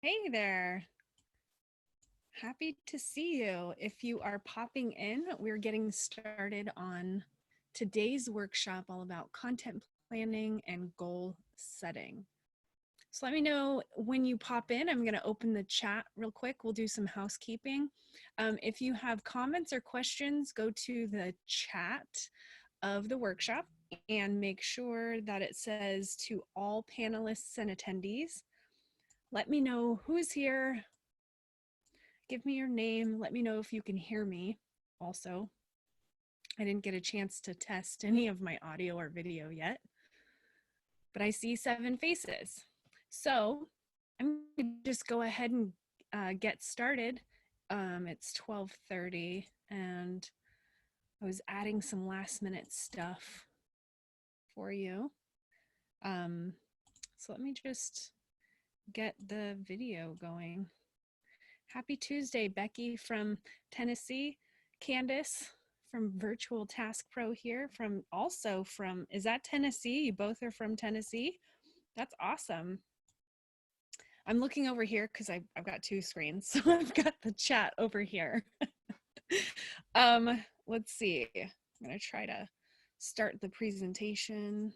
Hey there. Happy to see you. If you are popping in, we're getting started on today's workshop all about content planning and goal setting. So let me know when you pop in. I'm going to open the chat real quick. We'll do some housekeeping. If you have comments or questions, go to the chat of the workshop and make sure that it says to all panelists and attendees. Let me know who's here, give me your name. Let me know if you can hear me also. I didn't get a chance to test any of my audio or video yet, but I see 7 faces. So I'm going to just go ahead and get started. It's 12:30 and I was adding some last minute stuff for you. So let me just get the video going. Happy Tuesday, Becky from Tennessee, Candace from Virtual Task Pro here from, is that Tennessee? You both are from Tennessee? That's awesome. I'm looking over here because I've got 2 screens. So I've got the chat over here. Let's see. I'm going to try to start the presentation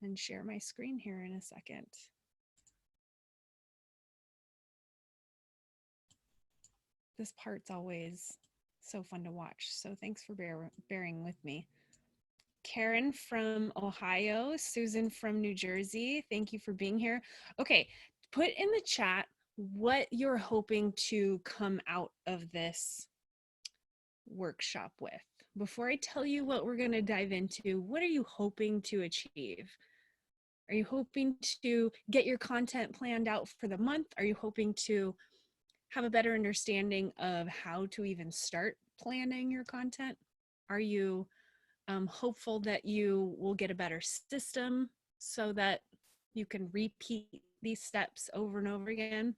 and share my screen here in a second. This part's always so fun to watch. So thanks for bearing with me. Karen from Ohio, Susan from New Jersey, thank you for being here. Okay, put in the chat what you're hoping to come out of this workshop with. Before I tell you what we're going to dive into, what are you hoping to achieve? Are you hoping to get your content planned out for the month? Are you hoping to have a better understanding of how to even start planning your content? Are you hopeful that you will get a better system so that you can repeat these steps over and over again?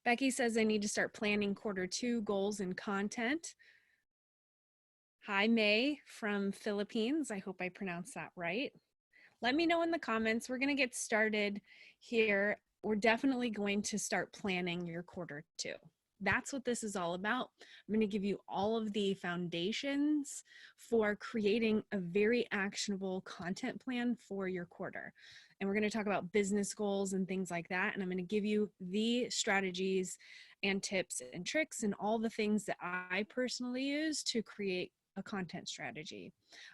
Becky says I need to start planning Q2 goals and content. Hi, May from Philippines. I hope I pronounced that right. Let me know in the comments. We're going to get started here. We're definitely going to start planning your Q2. That's what this is all about. I'm going to give you all of the foundations for creating a very actionable content plan for your quarter. And we're going to talk about business goals and things like that. And I'm going to give you the strategies and tips and tricks and all the things that I personally use to create a content strategy.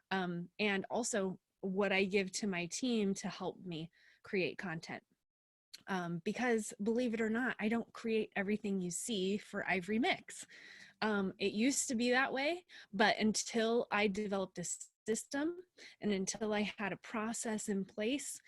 And also what I give to my team to help me create content. Because believe it or not, I don't create everything you see for Ivory Mix. It used to be that way, but until I developed a system and until I had a process in place,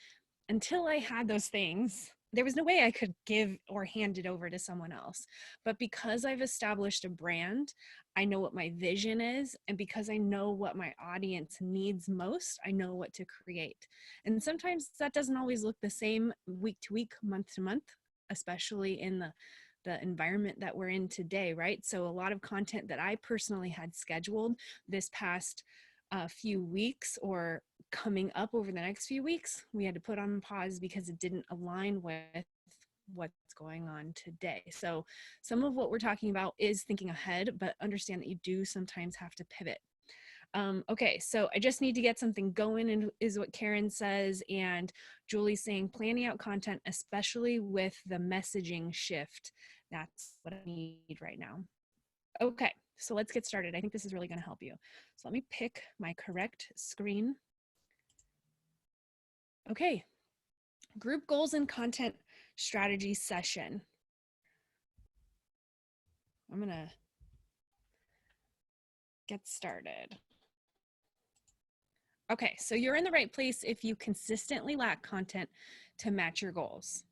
until I had those things, there was no way I could give or hand it over to someone else. But because I've established a brand, I know what my vision is. And because I know what my audience needs most, I know what to create. And sometimes that doesn't always look the same week to week, month to month, especially in the environment that we're in today, right? So a lot of content that I personally had scheduled this past few weeks or coming up over the next few weeks, we had to put on pause because it didn't align with what's going on today. So some of what we're talking about is thinking ahead, but understand that you do sometimes have to pivot. Okay, so I just need to get something going, and is what Karen says, and Julie's saying planning out content, especially with the messaging shift. That's what I need right now. Okay, so let's get started. I think this is really going to help you. So let me pick my correct screen. Okay, group goals and content strategy session. I'm going to get started. Okay, so you're in the right place if you consistently lack content to match your goals.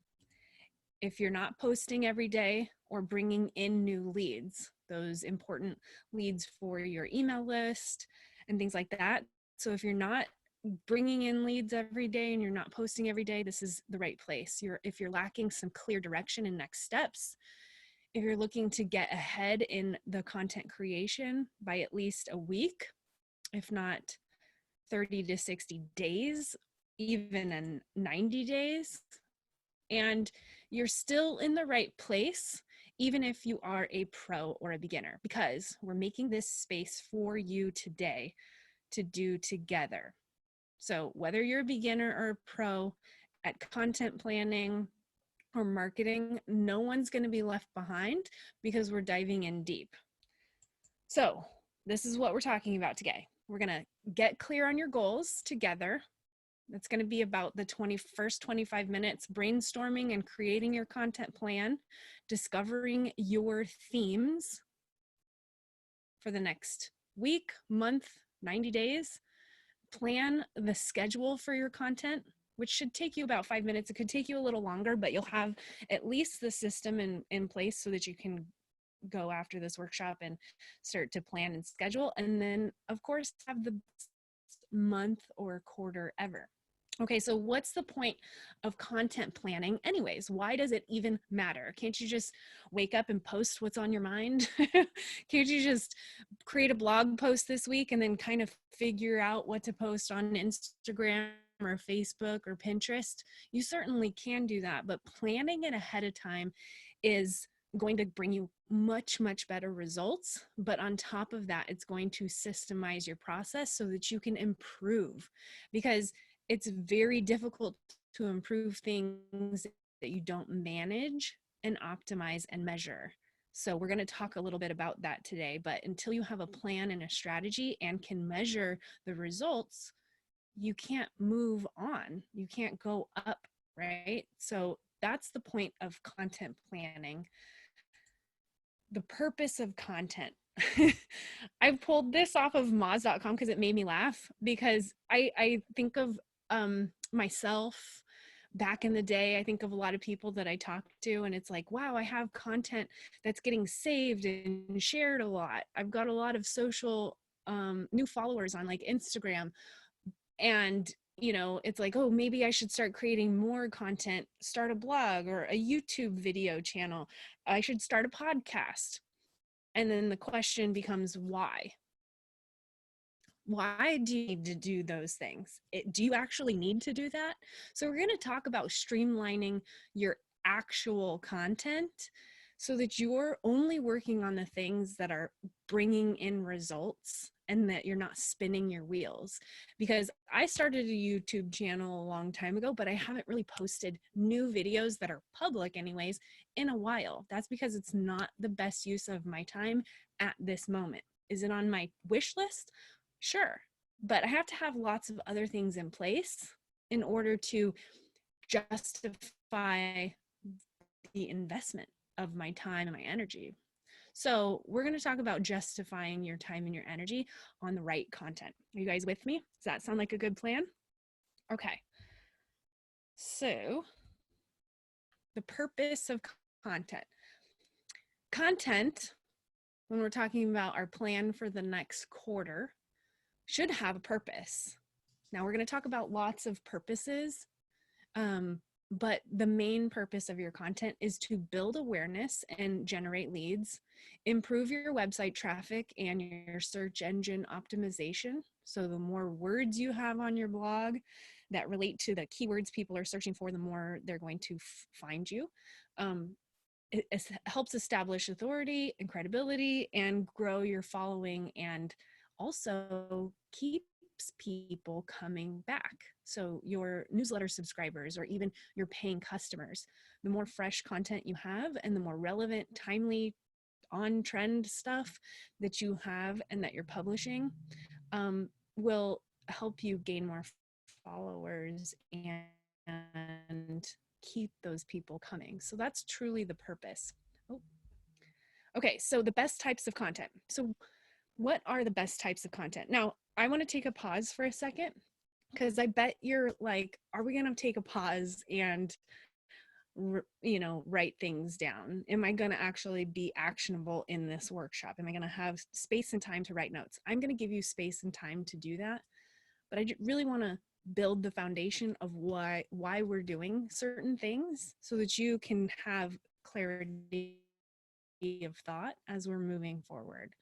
If you're not posting every day or bringing in new leads, those important leads for your email list and things like that. So if you're not bringing in leads every day and you're not posting every day, this is the right place. If you're lacking some clear direction and next steps, if you're looking to get ahead in the content creation by at least a week, if not 30 to 60 days, even in 90 days, And you're still in the right place, even if you are a pro or a beginner, because we're making this space for you today to do together. So whether you're a beginner or a pro at content planning or marketing, no one's going to be left behind because we're diving in deep. So this is what we're talking about today. We're going to get clear on your goals together. It's going to be about the first 25 minutes brainstorming and creating your content plan, discovering your themes for the next week, month, 90 days, plan the schedule for your content, which should take you about 5 minutes. It could take you a little longer, but you'll have at least the system in place so that you can go after this workshop and start to plan and schedule. And then, of course, have the best month or quarter ever. Okay, so what's the point of content planning anyways? Why does it even matter? Can't you just wake up and post what's on your mind? Can't you just create a blog post this week and then kind of figure out what to post on Instagram or Facebook or Pinterest? You certainly can do that, but planning it ahead of time is going to bring you much, much better results. But on top of that, it's going to systemize your process so that you can improve, because it's very difficult to improve things that you don't manage and optimize and measure. So we're going to talk a little bit about that today, but until you have a plan and a strategy and can measure the results, you can't move on. You can't go up, right? So that's the point of content planning. The purpose of content. I pulled this off of Moz.com because it made me laugh, because I think of myself back in the day. I think of a lot of people that I talk to, and it's like, wow, I have content that's getting saved and shared a lot. I've got a lot of social new followers on like Instagram, and it's like, oh, maybe I should start creating more content, start a blog or a YouTube video channel. I should start a podcast. And then the question becomes, why? Why do you need to do those things? Do you actually need to do that? So we're going to talk about streamlining your actual content so that you're only working on the things that are bringing in results and that you're not spinning your wheels. Because I started a YouTube channel a long time ago, but I haven't really posted new videos that are public anyways in a while. That's because it's not the best use of my time at this moment. Is it on my wish list? Sure, but I have to have lots of other things in place in order to justify the investment of my time and my energy. So we're going to talk about justifying your time and your energy on the right content. Are you guys with me? Does that sound like a good plan? Okay. So the purpose of content. Content, when we're talking about our plan for the next quarter, should have a purpose. Now we're going to talk about lots of purposes, but the main purpose of your content is to build awareness and generate leads, improve your website traffic and your search engine optimization. So the more words you have on your blog that relate to the keywords people are searching for, the more they're going to find you. It helps establish authority and credibility and grow your following, and also keeps people coming back. So your newsletter subscribers or even your paying customers, the more fresh content you have and the more relevant, timely, on trend stuff that you have and that you're publishing will help you gain more followers and keep those people coming. So that's truly the purpose. Oh. Okay, so the best types of content. So what are the best types of content? Now, I want to take a pause for a second, because I bet you're like, are we going to take a pause and write things down? Am I going to actually be actionable in this workshop? Am I going to have space and time to write notes? I'm going to give you space and time to do that, but I really want to build the foundation of why we're doing certain things so that you can have clarity of thought as we're moving forward.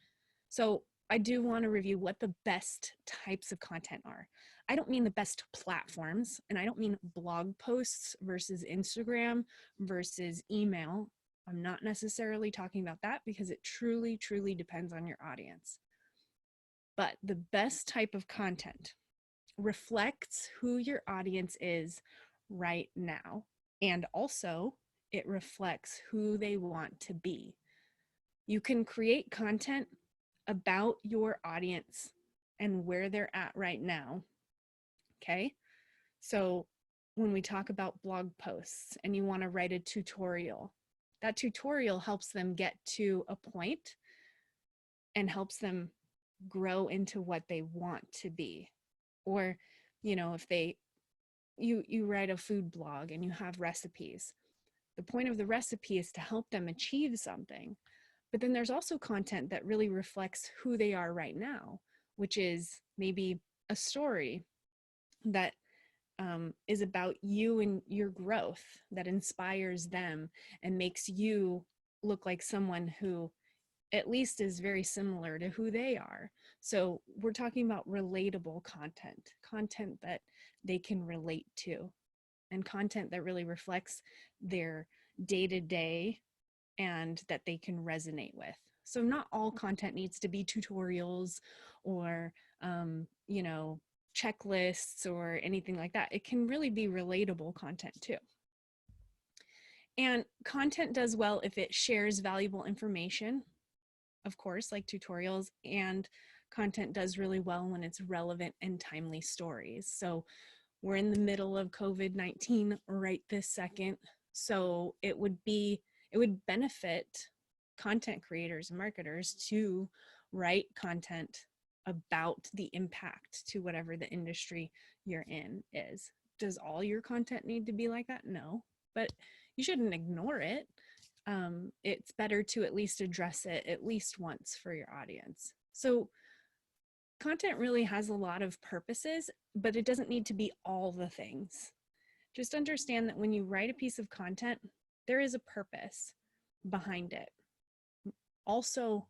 So I do want to review what the best types of content are. I don't mean the best platforms, and I don't mean blog posts versus Instagram versus email. I'm not necessarily talking about that because it truly, truly depends on your audience. But the best type of content reflects who your audience is right now. And also, it reflects who they want to be. You can create content about your audience and where they're at right now. Okay. So when we talk about blog posts and you want to write a tutorial, that tutorial helps them get to a point and helps them grow into what they want to be. Or, if you write a food blog and you have recipes, the point of the recipe is to help them achieve something. But then there's also content that really reflects who they are right now, which is maybe a story that is about you and your growth, that inspires them and makes you look like someone who at least is very similar to who they are. So we're talking about relatable content that they can relate to, and content that really reflects their day-to-day and that they can resonate with. So not all content needs to be tutorials or, checklists or anything like that. It can really be relatable content too. And content does well if it shares valuable information, of course, like tutorials, and content does really well when it's relevant and timely stories. So we're in the middle of COVID-19 right this second. So it would benefit content creators and marketers to write content about the impact to whatever the industry you're in is. Does all your content need to be like that? No, but you shouldn't ignore it. It's better to at least address it at least once for your audience. So content really has a lot of purposes, but it doesn't need to be all the things. Just understand that when you write a piece of content, there is a purpose behind it. Also,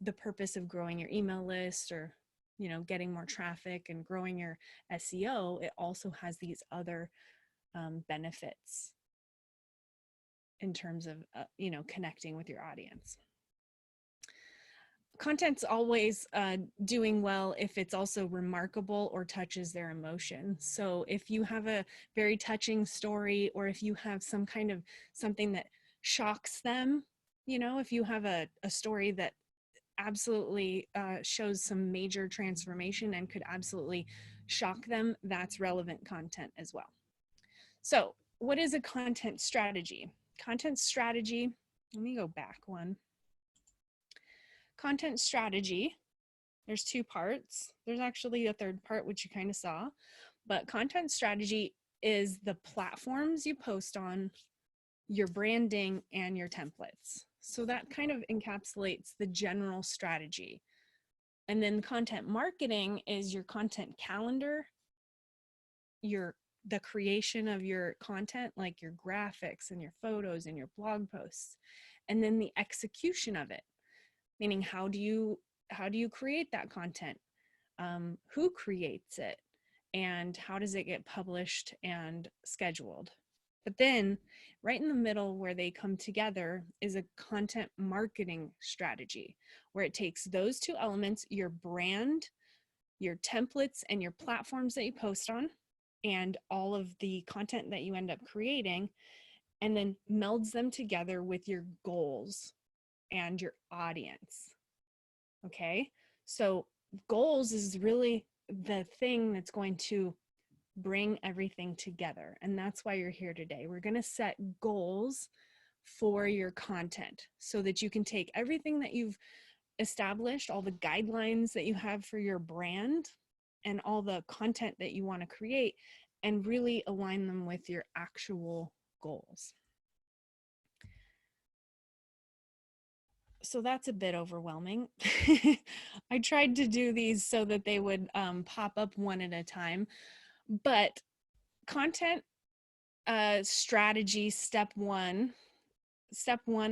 the purpose of growing your email list or getting more traffic and growing your SEO, it also has these other benefits in terms of connecting with your audience. Content's always doing well if it's also remarkable or touches their emotion. So if you have a very touching story, or if you have some kind of something that shocks them, if you have a story that absolutely shows some major transformation and could absolutely shock them, that's relevant content as well. So what is a content strategy? Content strategy, let me go back one. Content strategy, there's two parts. There's actually a third part, which you kind of saw, but content strategy is the platforms you post on, your branding, and your templates. So that kind of encapsulates the general strategy. And then content marketing is your content calendar, the creation of your content, like your graphics and your photos and your blog posts, and then the execution of it, meaning how do you create that content, who creates it, and how does it get published and scheduled. But then right in the middle where they come together is a content marketing strategy, where it takes those two elements, your brand, your templates, and your platforms that you post on, and all of the content that you end up creating, and then melds them together with your goals and your audience. Okay, so goals is really the thing that's going to bring everything together. And that's why you're here today. We're going to set goals for your content so that you can take everything that you've established, all the guidelines that you have for your brand, and all the content that you want to create, and really align them with your actual goals. So that's a bit overwhelming. I tried to do these so that they would pop up one at a time, but content strategy, step one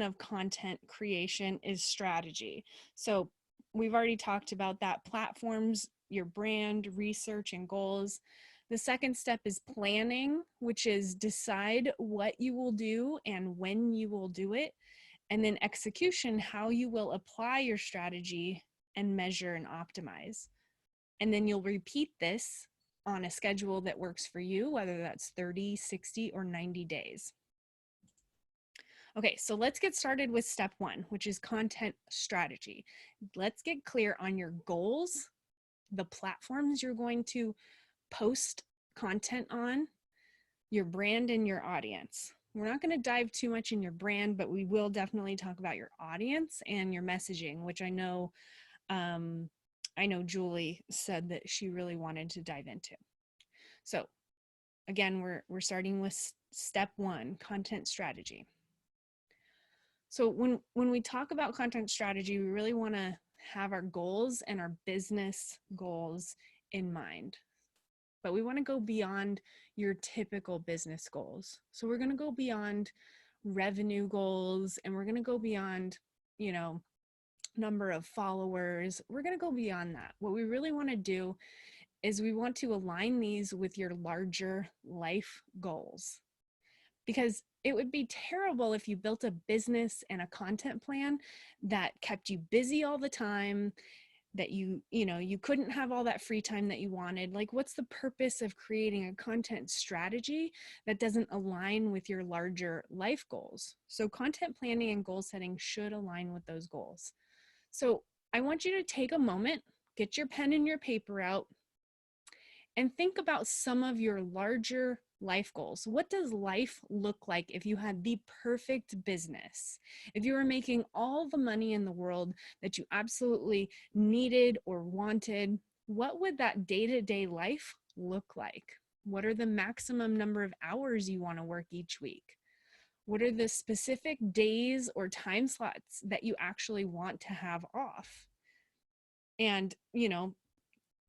of content creation is strategy. So we've already talked about that. Platforms, your brand, research, and goals. The second step is planning, which is decide what you will do and when you will do it. And then execution, how you will apply your strategy and measure and optimize. And then you'll repeat this on a schedule that works for you, whether that's 30, 60, or 90 days. Okay, so let's get started with step one, which is content strategy. Let's get clear on your goals, the platforms you're going to post content on, your brand, and your audience. We're not going to dive too much in your brand, but we will definitely talk about your audience and your messaging, which I know Julie said that she really wanted to dive into. So again, we're starting with step one, content strategy. So when we talk about content strategy, we really want to have our goals and our business goals in mind. But we want to go beyond your typical business goals. So we're going to go beyond revenue goals, and we're going to go beyond, number of followers. We're going to go beyond that. What we really want to do is we want to align these with your larger life goals. Because it would be terrible if you built a business and a content plan that kept you busy all the time, that you couldn't have all that free time that you wanted. Like, what's the purpose of creating a content strategy that doesn't align with your larger life goals? So content planning and goal setting should align with those goals. So I want you to take a moment, get your pen and your paper out, and think about some of your larger life goals. What does life look like if you had the perfect business? If you were making all the money in the world that you absolutely needed or wanted, what would that day-to-day life look like? What are the maximum number of hours you want to work each week? What are the specific days or time slots that you actually want to have off? And,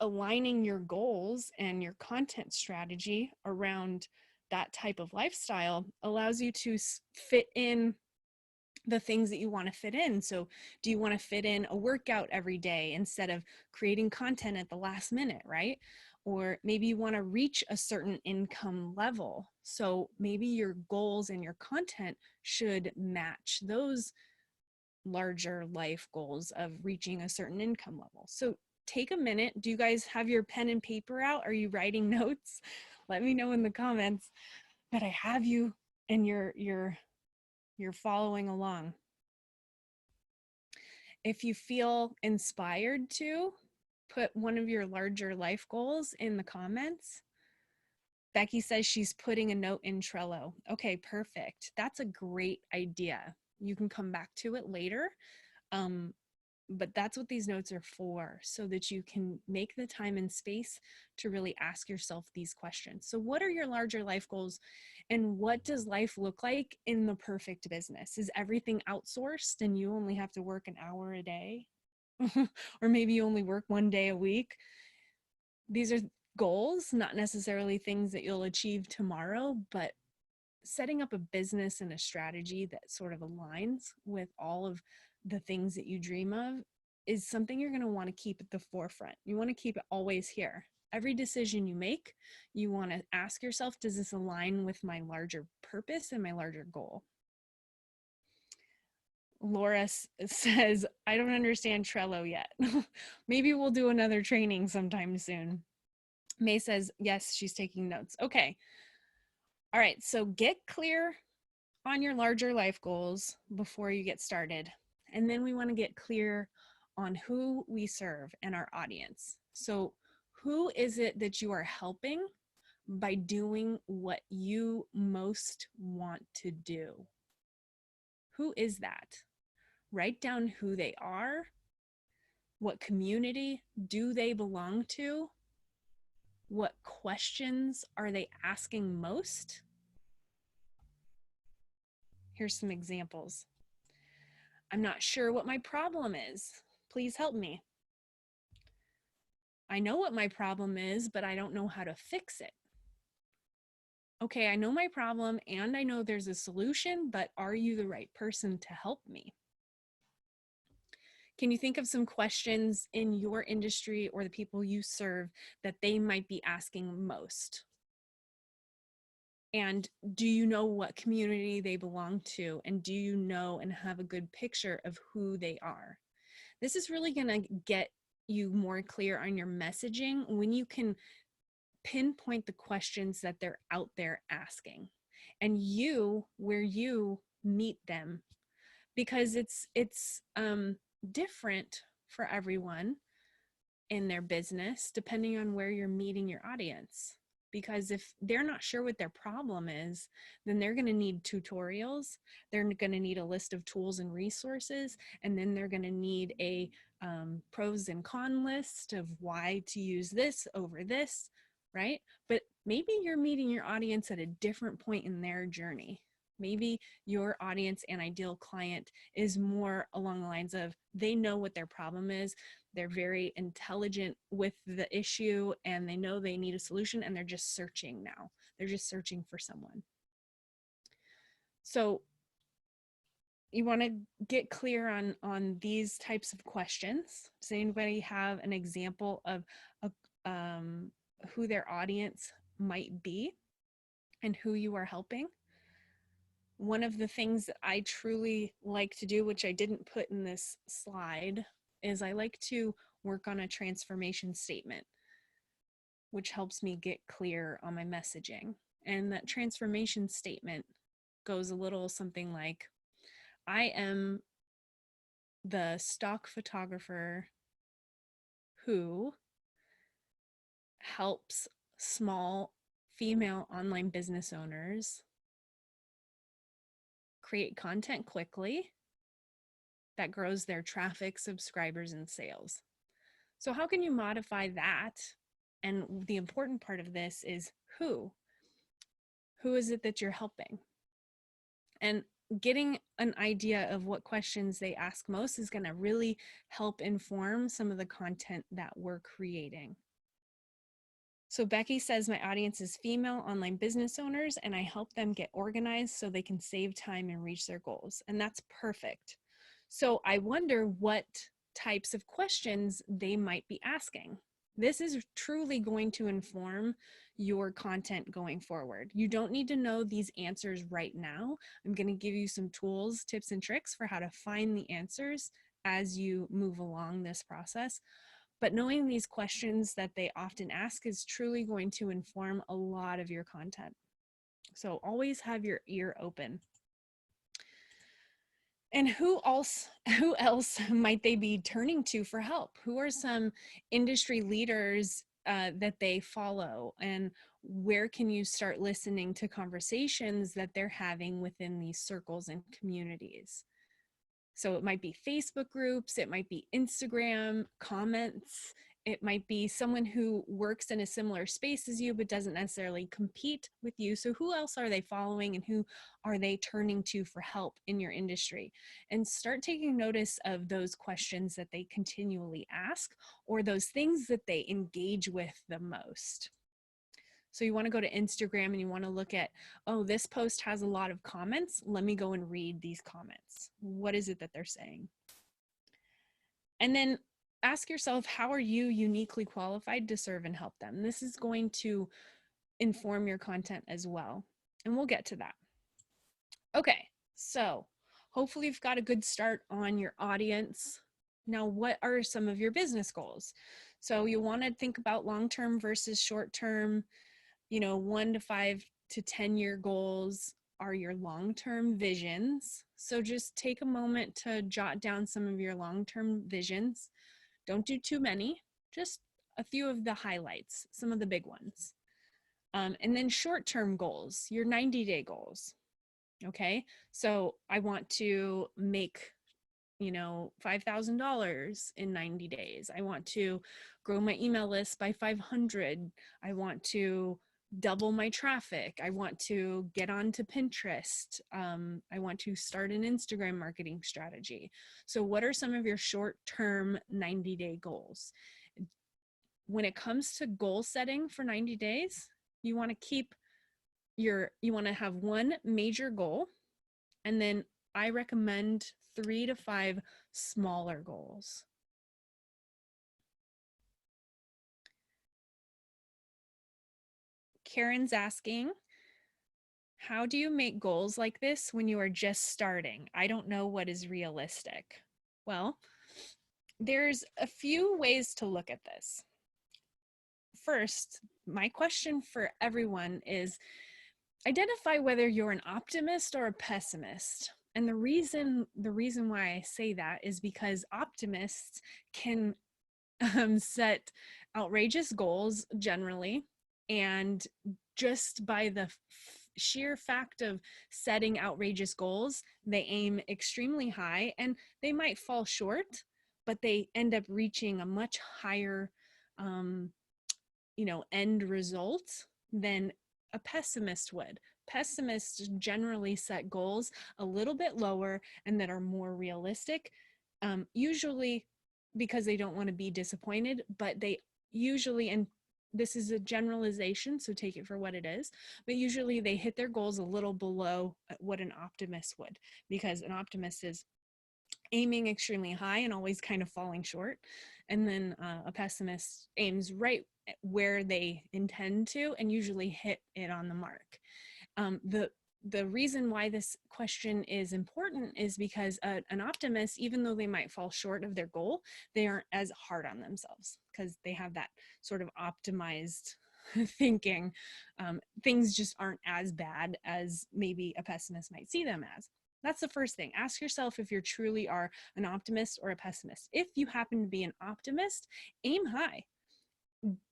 aligning your goals and your content strategy around that type of lifestyle allows you to fit in the things that you want to fit in. So do you want to fit in a workout every day instead of creating content at the last minute, right? Or maybe you want to reach a certain income level. So maybe your goals and your content should match those larger life goals of reaching a certain income level. So take a minute. Do you guys have your pen and paper out? Are you writing notes? Let me know in the comments that I have you and you're following along. If you feel inspired to, put one of your larger life goals in the comments. Becky says she's putting a note in Trello. Okay, perfect. That's a great idea. You can come back to it later. But that's what these notes are for, so that you can make the time and space to really ask yourself these questions. So what are your larger life goals, and what does life look like in the perfect business? Is everything outsourced and you only have to work an hour a day? Or maybe you only work 1 day a week? These are goals, not necessarily things that you'll achieve tomorrow, but setting up a business and a strategy that sort of aligns with all of the things that you dream of is something you're going to want to keep at the forefront. You want to keep it always here. Every decision you make, you want to ask yourself, does this align with my larger purpose and my larger goal? Laura says, I don't understand Trello yet. Maybe we'll do another training sometime soon. May says, yes, she's taking notes. Okay. All right. So get clear on your larger life goals before you get started. And then we want to get clear on who we serve and our audience. So who is it that you are helping by doing what you most want to do? Who is that? Write down who they are. What community do they belong to? What questions are they asking most? Here's some examples. I'm not sure what my problem is. Please help me. I know what my problem is, but I don't know how to fix it. Okay, I know my problem and I know there's a solution, but are you the right person to help me? Can you think of some questions in your industry or the people you serve that they might be asking most? And do you know what community they belong to? And do you know and have a good picture of who they are? This is really going to get you more clear on your messaging when you can pinpoint the questions that they're out there asking, and where you meet them, because it's different for everyone in their business depending on where you're meeting your audience. Because if they're not sure what their problem is, then they're going to need tutorials, they're going to need a list of tools and resources, and then they're going to need a pros and con list of why to use this over this, right? But maybe you're meeting your audience at a different point in their journey. Maybe your audience and ideal client is more along the lines of they know what their problem is, they're very intelligent with the issue, and they know they need a solution, and they're just searching now. They're just searching for someone. So you want to get clear on these types of questions. Does anybody have an example of who their audience might be and who you are helping? One of the things that I truly like to do, which I didn't put in this slide, is I like to work on a transformation statement, which helps me get clear on my messaging. And that transformation statement goes a little something like, I am the stock photographer who helps small female online business owners create content quickly that grows their traffic, subscribers, and sales. So how can you modify that? And the important part of this is who is it that you're helping? And getting an idea of what questions they ask most is going to really help inform some of the content that we're creating. So Becky says, my audience is female online business owners, and I help them get organized so they can save time and reach their goals. And that's perfect. So I wonder what types of questions they might be asking. This is truly going to inform your content going forward. You don't need to know these answers right now. I'm going to give you some tools, tips, and tricks for how to find the answers as you move along this process. But knowing these questions that they often ask is truly going to inform a lot of your content. So always have your ear open. And who else might they be turning to for help? Who are some industry leaders that they follow? And where can you start listening to conversations that they're having within these circles and communities? So it might be Facebook groups, it might be Instagram comments, it might be someone who works in a similar space as you but doesn't necessarily compete with you. So who else are they following, and who are they turning to for help in your industry? And start taking notice of those questions that they continually ask, or those things that they engage with the most. So you want to go to Instagram and you want to look at, oh, this post has a lot of comments. Let me go and read these comments. What is it that they're saying? And then ask yourself, how are you uniquely qualified to serve and help them? This is going to inform your content as well. And we'll get to that. Okay, so hopefully you've got a good start on your audience. Now, what are some of your business goals? So you want to think about long-term versus short-term. 1 to 5 to 10-year goals are your long-term visions. So just take a moment to jot down some of your long-term visions. Don't do too many, just a few of the highlights, some of the big ones. And then short-term goals, your 90-day goals. Okay, so I want to make $5,000 in 90 days. I want to grow my email list by 500. I want to double my traffic. I want to get onto Pinterest. I want to start an Instagram marketing strategy. So what are some of your short-term 90-day goals? When it comes to goal setting for 90 days, you want to have one major goal, and then I recommend 3 to 5 smaller goals. Karen's asking, how do you make goals like this when you are just starting? I don't know what is realistic. Well, there's a few ways to look at this. First, my question for everyone is identify whether you're an optimist or a pessimist. And the reason why I say that is because optimists can set outrageous goals generally, and just by the sheer fact of setting outrageous goals, they aim extremely high and they might fall short, but they end up reaching a much higher end result than a pessimist would. Pessimists generally set goals a little bit lower and that are more realistic, usually because they don't want to be disappointed, but they usually, and this is a generalization, so take it for what it is, but usually they hit their goals a little below what an optimist would, because an optimist is aiming extremely high and always kind of falling short. And then a pessimist aims right where they intend to and usually hit it on the mark. The reason why this question is important is because an optimist, even though they might fall short of their goal, they aren't as hard on themselves because they have that sort of optimized thinking. Things just aren't as bad as maybe a pessimist might see them as. That's the first thing. Ask yourself if you truly are an optimist or a pessimist. If you happen to be an optimist, aim high.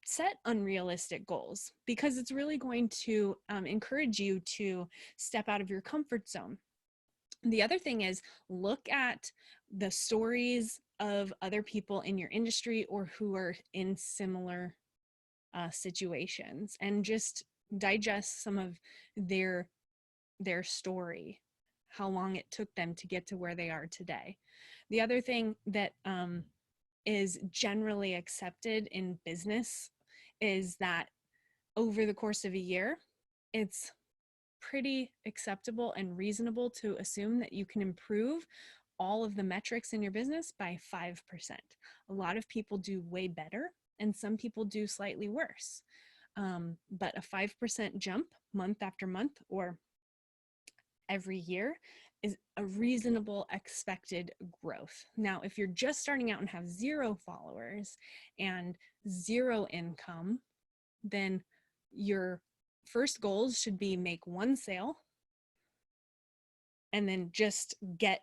Set unrealistic goals because it's really going to encourage you to step out of your comfort zone. The other thing is look at the stories of other people in your industry or who are in similar situations and just digest some of their story, how long it took them to get to where they are today. The other thing that is generally accepted in business is that over the course of a year, it's pretty acceptable and reasonable to assume that you can improve all of the metrics in your business by 5%. A lot of people do way better and some people do slightly worse. But a 5% jump month after month or every year is a reasonable expected growth. Now, if you're just starting out and have 0 followers and 0 income, then your first goals should be make 1 sale and then just get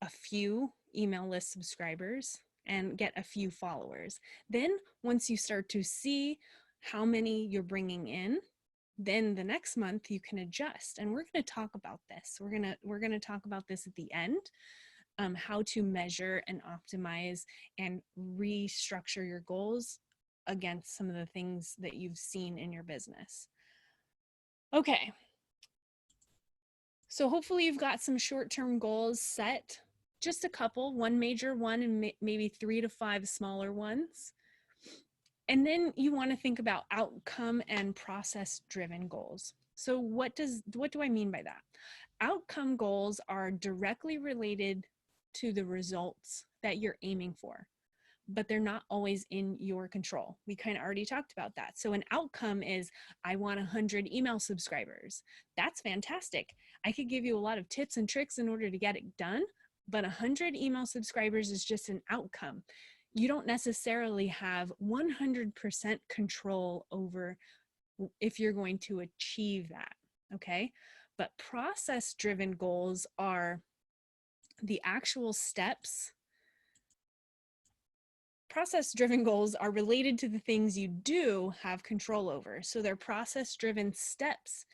a few email list subscribers and get a few followers. Then once you start to see how many you're bringing in, then the next month you can adjust. And we're going to talk about this. We're going to talk about this at the end, how to measure and optimize and restructure your goals against some of the things that you've seen in your business. Okay. So hopefully you've got some short-term goals set, just a couple, one major one and maybe 3 to 5 smaller ones. And then you want to think about outcome and process-driven goals. So what do I mean by that? Outcome goals are directly related to the results that you're aiming for, but they're not always in your control. We kind of already talked about that. So an outcome is, I want 100 email subscribers. That's fantastic. I could give you a lot of tips and tricks in order to get it done, but 100 email subscribers is just an outcome. You don't necessarily have 100% control over if you're going to achieve that, okay? But process-driven goals are the actual steps. Process-driven goals are related to the things you do have control over. So they're process-driven steps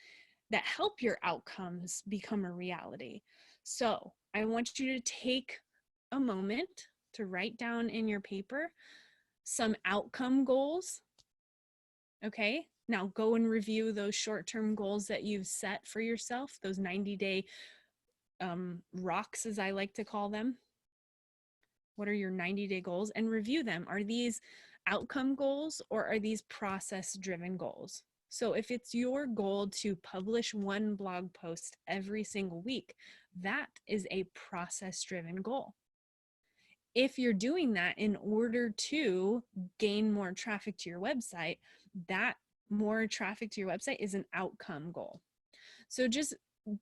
that help your outcomes become a reality. So I want you to take a moment to write down in your paper some outcome goals. Okay, now go and review those short-term goals that you've set for yourself, those 90-day rocks, as I like to call them. What are your 90-day goals? And review them. Are these outcome goals or are these process-driven goals? So if it's your goal to publish one blog post every single week, that is a process-driven goal. If you're doing that in order to gain more traffic to your website, that more traffic to your website is an outcome goal. So just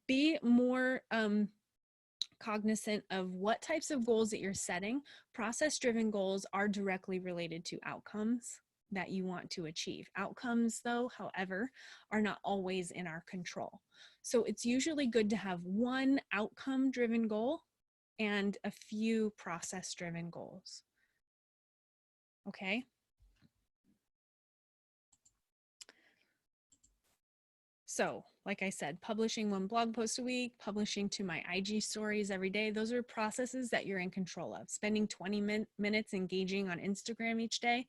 be more cognizant of what types of goals that you're setting. Process-driven goals are directly related to outcomes that you want to achieve. Outcomes, though, however, are not always in our control. So it's usually good to have one outcome-driven goal and a few process-driven goals. Okay? So, like I said, publishing one blog post a week, publishing to my IG stories every day, those are processes that you're in control of. Spending 20 minutes engaging on Instagram each day,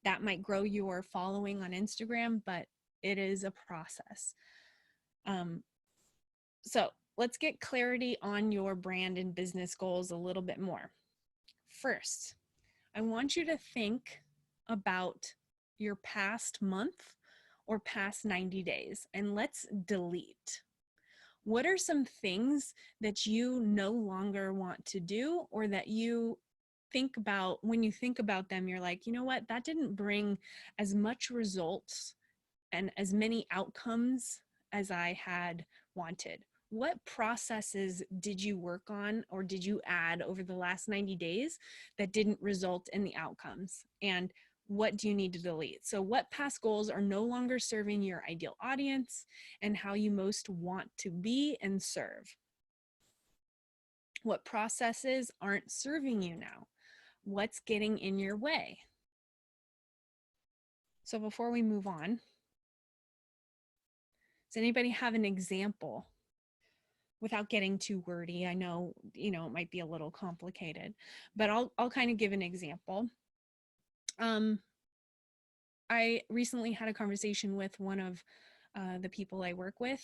that might grow your following on Instagram, but it is a process. So let's get clarity on your brand and business goals a little bit more. First, I want you to think about your past month or past 90 days, and let's delete. What are some things that you no longer want to do, or that you think about, when you think about them, you're like, you know what, that didn't bring as much results and as many outcomes as I had wanted? What processes did you work on or did you add over the last 90 days that didn't result in the outcomes? And what do you need to delete? So what past goals are no longer serving your ideal audience and how you most want to be and serve? What processes aren't serving you now? What's getting in your way? So before we move on, does anybody have an example? Without getting too wordy, I know, it might be a little complicated, but I'll kind of give an example. I recently had a conversation with one of the people I work with,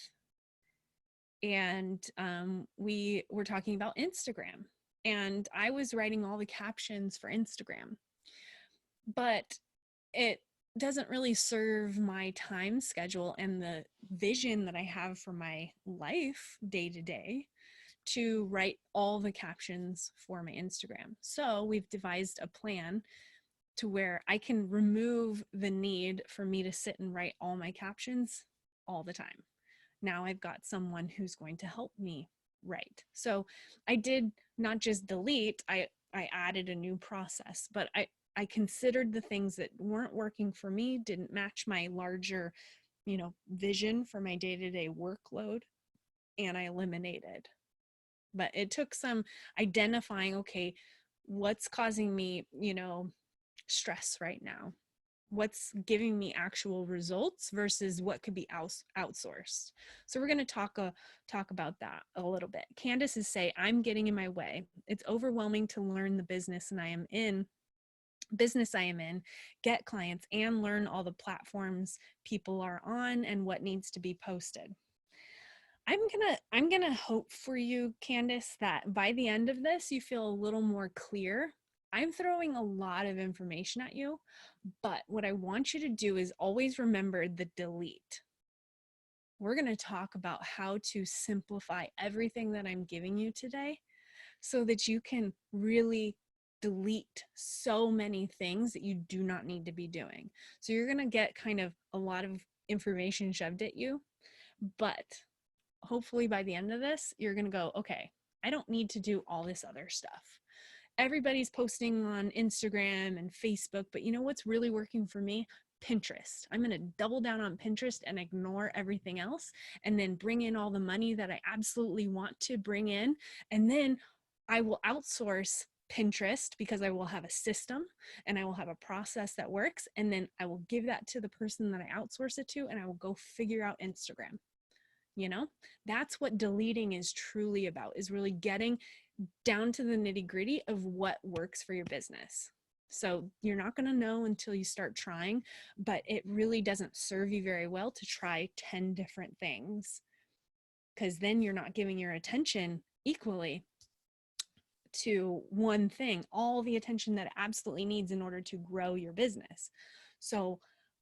and we were talking about Instagram, and I was writing all the captions for Instagram, but it doesn't really serve my time schedule and the vision that I have for my life day to day to write all the captions for my Instagram. So we've devised a plan to where I can remove the need for me to sit and write all my captions all the time. Now I've got someone who's going to help me write. So I did not just delete, I added a new process, but I considered the things that weren't working for me, didn't match my larger, vision for my day-to-day workload, and I eliminated. But it took some identifying, okay, what's causing me, stress right now? What's giving me actual results versus what could be outsourced? So we're going to talk about that a little bit. Candace is saying, I'm getting in my way. It's overwhelming to learn the business I am in, get clients, and learn all the platforms people are on and what needs to be posted. I'm gonna hope for you, Candace, that by the end of this, you feel a little more clear. I'm throwing a lot of information at you, but what I want you to do is always remember the delete. We're gonna talk about how to simplify everything that I'm giving you today so that you can really delete so many things that you do not need to be doing. So you're gonna get kind of a lot of information shoved at you, but hopefully by the end of this, you're going to go, okay, I don't need to do all this other stuff. Everybody's posting on Instagram and Facebook, but you know what's really working for me? Pinterest. I'm going to double down on Pinterest and ignore everything else, and then bring in all the money that I absolutely want to bring in. And then I will outsource Pinterest because I will have a system and I will have a process that works. And then I will give that to the person that I outsource it to, and I will go figure out Instagram. That's what deleting is truly about, is really getting down to the nitty-gritty of what works for your business. So you're not going to know until you start trying, but it really doesn't serve you very well to try 10 different things, because then you're not giving your attention equally to one thing, all the attention that it absolutely needs in order to grow your business. So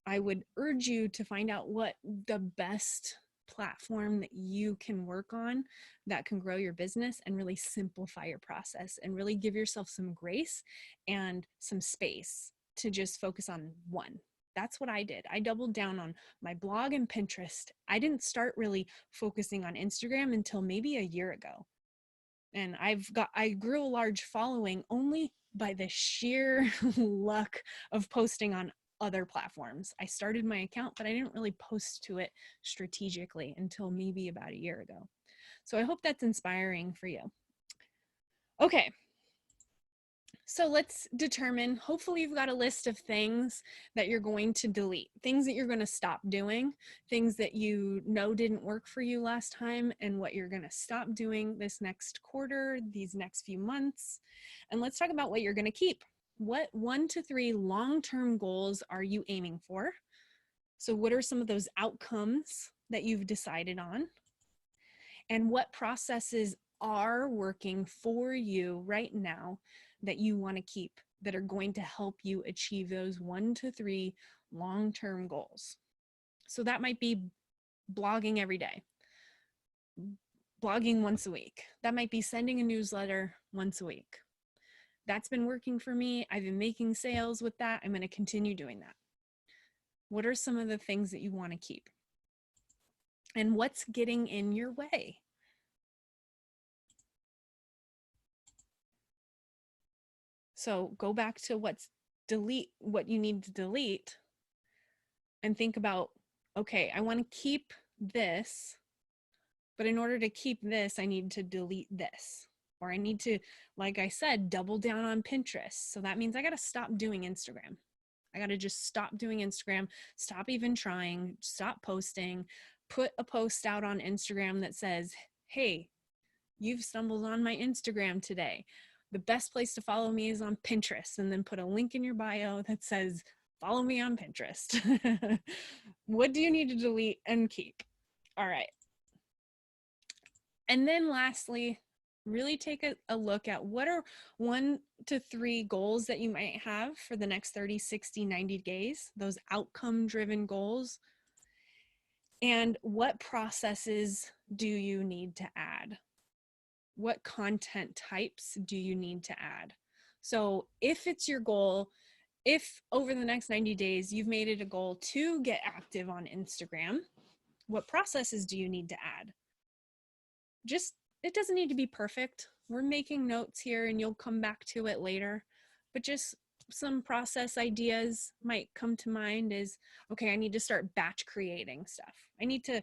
I would urge you to find out what the best platform that you can work on that can grow your business and really simplify your process and really give yourself some grace and some space to just focus on one. That's what I did. I doubled down on my blog and Pinterest. I didn't start really focusing on Instagram until maybe a year ago. And I grew a large following only by the sheer luck of posting on other platforms. I started my account, but I didn't really post to it strategically until maybe about a year ago. So I hope that's inspiring for you. Okay, so let's determine, hopefully you've got a list of things that you're going to delete, things that you're going to stop doing, things that you know didn't work for you last time, and what you're going to stop doing this next quarter, these next few months. And let's talk about what you're going to keep. What 1 to 3 long-term goals are you aiming for? So what are some of those outcomes that you've decided on? And what processes are working for you right now that you want to keep, that are going to help you achieve those 1 to 3 long-term goals? So that might be blogging every day, blogging once a week. That might be sending a newsletter once a week. That's been working for me. I've been making sales with that. I'm going to continue doing that. What are some of the things that you want to keep? And what's getting in your way? So go back to what you need to delete and think about, okay, I want to keep this, but in order to keep this, I need to delete this. Or I need to, like I said, double down on Pinterest. So that means I got to stop doing Instagram. I got to just stop doing Instagram, stop even trying, stop posting, put a post out on Instagram that says, hey, you've stumbled on my Instagram today. The best place to follow me is on Pinterest, and then put a link in your bio that says, follow me on Pinterest. What do you need to delete and keep? All right. And then lastly, really take a look at what are 1 to 3 goals that you might have for the next 30, 60, 90 days, those outcome driven goals. And what processes do you need to add? What content types do you need to add? So if it's your goal, if over the next 90 days you've made it a goal to get active on Instagram, what processes do you need to add? Just, it doesn't need to be perfect. We're making notes here and you'll come back to it later, but just some process ideas might come to mind is, okay, I need to start batch creating stuff. I need to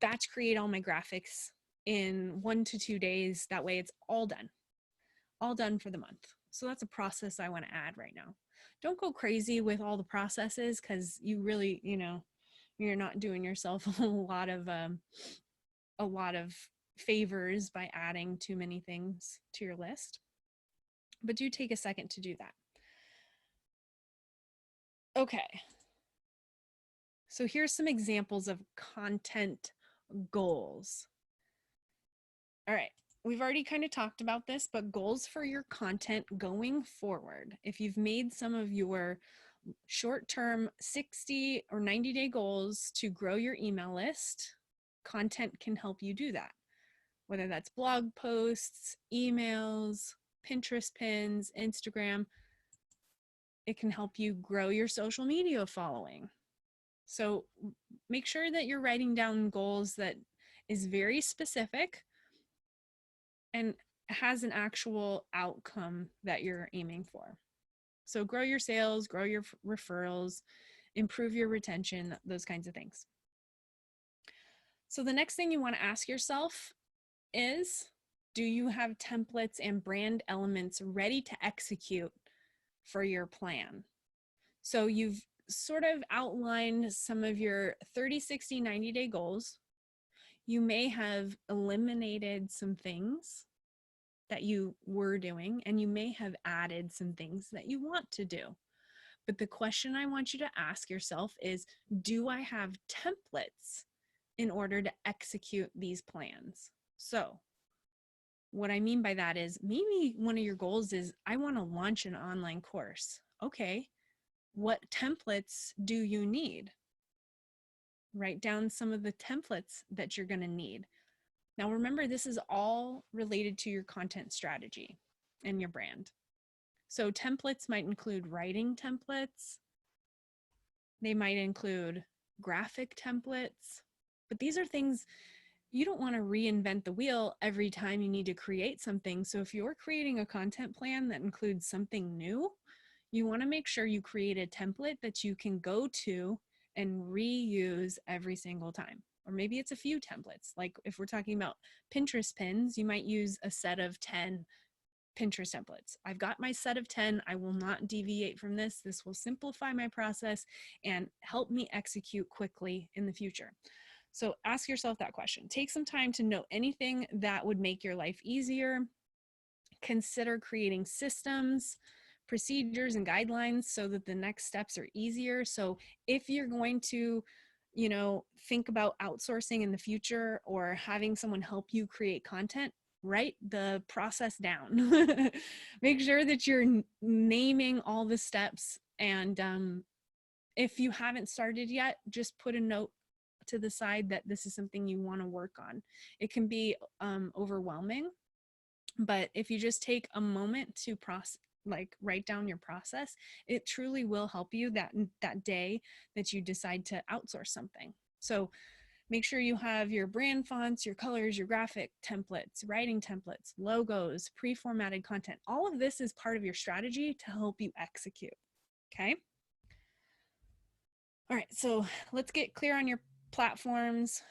batch create all my graphics in 1 to 2 days. That way it's all done for the month. So that's a process I want to add right now. Don't go crazy with all the processes, because you really, you're not doing yourself a lot of favors by adding too many things to your list. But do take a second to do that. Okay. So here's some examples of content goals. All right. We've already kind of talked about this, but goals for your content going forward. If you've made some of your short-term 60 or 90-day goals to grow your email list, content can help you do that. Whether that's blog posts, emails, Pinterest pins, Instagram, it can help you grow your social media following. So make sure that you're writing down goals that is very specific and has an actual outcome that you're aiming for. So grow your sales, grow your referrals, improve your retention, those kinds of things. So the next thing you want to ask yourself is, do you have templates and brand elements ready to execute for your plan? So you've sort of outlined some of your 30, 60, 90-day goals. You may have eliminated some things that you were doing, and you may have added some things that you want to do. But the question I want you to ask yourself is, do I have templates in order to execute these plans? So what I mean by that is, maybe one of your goals is, I want to launch an online course. Okay, what templates do you need? Write down some of the templates that you're going to need. Now, remember, this is all related to your content strategy and your brand. So templates might include writing templates. They might include graphic templates, but these are things you don't want to reinvent the wheel every time you need to create something. So if you're creating a content plan that includes something new, you want to make sure you create a template that you can go to and reuse every single time. Or maybe it's a few templates. Like if we're talking about Pinterest pins, you might use a set of 10 Pinterest templates. I've got my set of 10. I will not deviate from this. This will simplify my process and help me execute quickly in the future. So ask yourself that question. Take some time to know anything that would make your life easier. Consider creating systems, procedures, and guidelines so that the next steps are easier. So if you're going to, think about outsourcing in the future or having someone help you create content, write the process down. Make sure that you're naming all the steps. And if you haven't started yet, just put a note to the side that this is something you want to work on. It can be overwhelming, but if you just take a moment to write down your process, it truly will help you that day that you decide to outsource something. So make sure you have your brand fonts, your colors, your graphic templates, writing templates, logos, pre-formatted content. All of this is part of your strategy to help you execute. Okay. All right, so let's get clear on your platforms.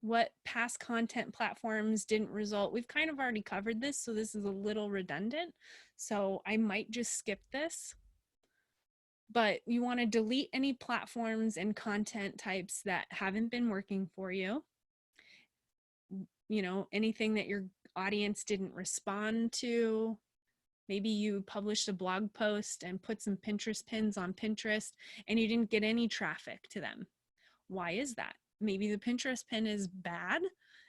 What past content platforms didn't result. We've kind of already covered this, so this is a little redundant. So I might just skip this. But you want to delete any platforms and content types that haven't been working for you. Anything that your audience didn't respond to. Maybe you published a blog post and put some Pinterest pins on Pinterest and you didn't get any traffic to them. Why is that? Maybe the Pinterest pin is bad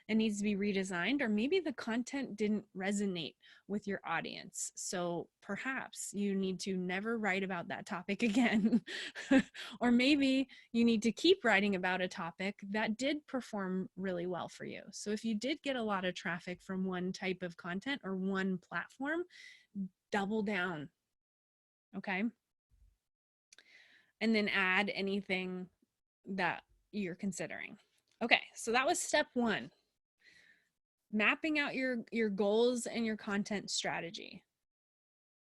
and needs to be redesigned, or maybe the content didn't resonate with your audience. So perhaps you need to never write about that topic again. Or maybe you need to keep writing about a topic that did perform really well for you. So if you did get a lot of traffic from one type of content or one platform, double down. Okay. And then add anything that you're considering. Okay, so that was step one. Mapping out your goals and your content strategy.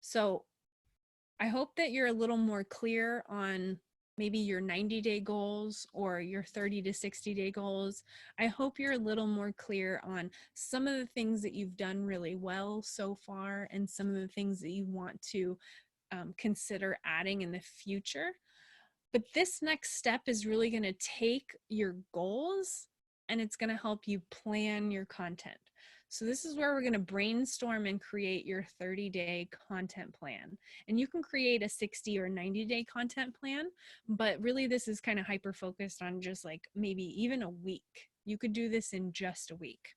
So I hope that you're a little more clear on maybe your 90-day goals or your 30 to 60-day goals. I hope you're a little more clear on some of the things that you've done really well so far and some of the things that you want to consider adding in the future. But this next step is really going to take your goals and it's going to help you plan your content. So this is where we're going to brainstorm and create your 30-day content plan. And you can create a 60 or 90-day content plan, but really this is kind of hyper-focused on just like maybe even a week. You could do this in just a week.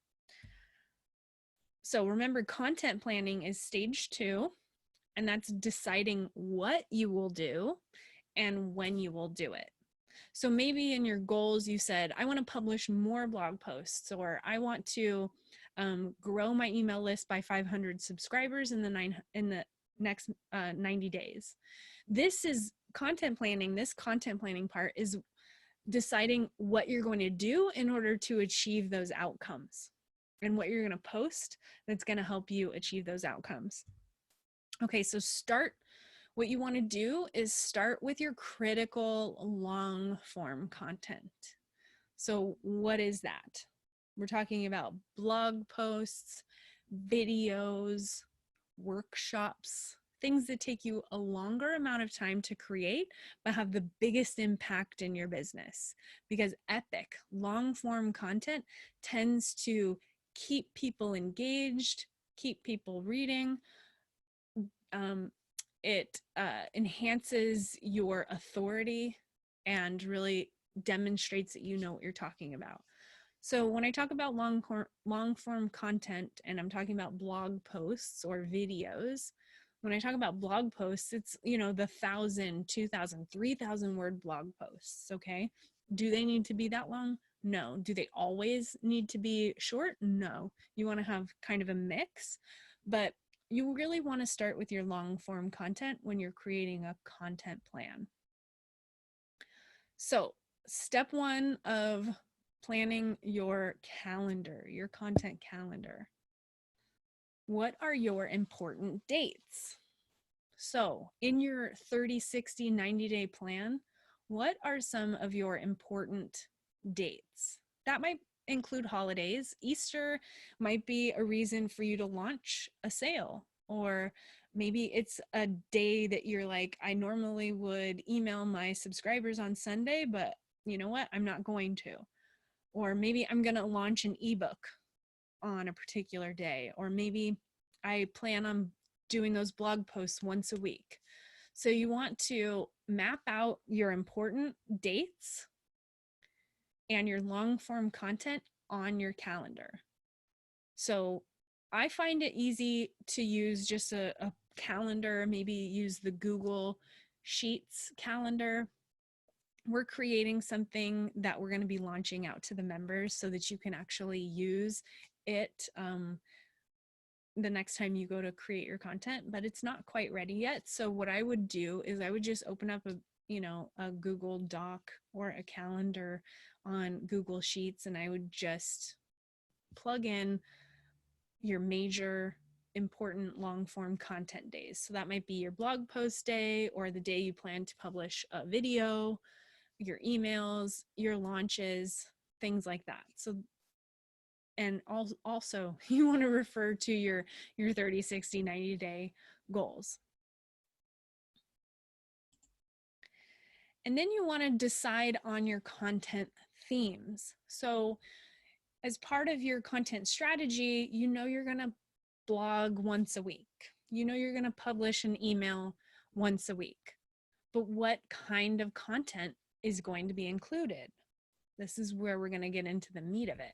So remember, content planning is stage 2, and that's deciding what you will do and when you will do it. So maybe in your goals, you said, I want to publish more blog posts, or I want to grow my email list by 500 subscribers in the next 90 days. This is content planning. This content planning part is deciding what you're going to do in order to achieve those outcomes and what you're going to post that's going to help you achieve those outcomes. Okay, so what you want to do is start with your critical long form content. So what is that? We're talking about blog posts, videos, workshops, things that take you a longer amount of time to create, but have the biggest impact in your business. Because epic long form content tends to keep people engaged, keep people reading. It enhances your authority and really demonstrates that you know what you're talking about. So when I talk about long form content and I'm talking about blog posts or videos, When I talk about blog posts, it's, the 1,000, 2,000, 3,000 word blog posts. Okay. Do they need to be that long? No. Do they always need to be short? No. You want to have kind of a mix, but you really want to start with your long form content when you're creating a content plan. So, step one of planning your calendar, your content calendar. What are your important dates? So, in your 30, 60, 90-day plan, what are some of your important dates? That might include holidays. Easter might be a reason for you to launch a sale, or maybe it's a day that you're like, I normally would email my subscribers on Sunday, but you know what? I'm not going to. Or maybe I'm going to launch an ebook on a particular day, or maybe I plan on doing those blog posts once a week. So you want to map out your important dates and your long form content on your calendar. So I find it easy to use just a calendar, maybe use the Google Sheets calendar. We're creating something that we're going to be launching out to the members so that you can actually use it the next time you go to create your content, but it's not quite ready yet. So what I would do is I would just open up a Google Doc or a calendar on Google Sheets, and I would just plug in your major important long form content days. So that might be your blog post day, or the day you plan to publish a video, your emails, your launches, things like that. So, and also you want to refer to your 30, 60, 90-day goals. And then you want to decide on your content themes. So as part of your content strategy, you're going to blog once a week. You're going to publish an email once a week. But what kind of content is going to be included? This is where we're going to get into the meat of it.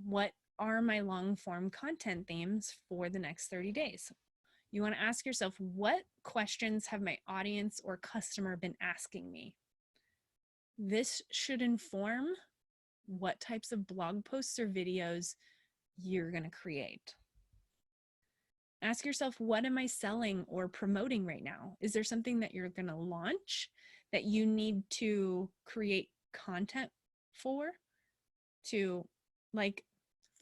What are my long form content themes for the next 30 days? You want to ask yourself, what questions have my audience or customer been asking me? This should inform what types of blog posts or videos you're going to create. Ask yourself, what am I selling or promoting right now? Is there something that you're going to launch that you need to create content for?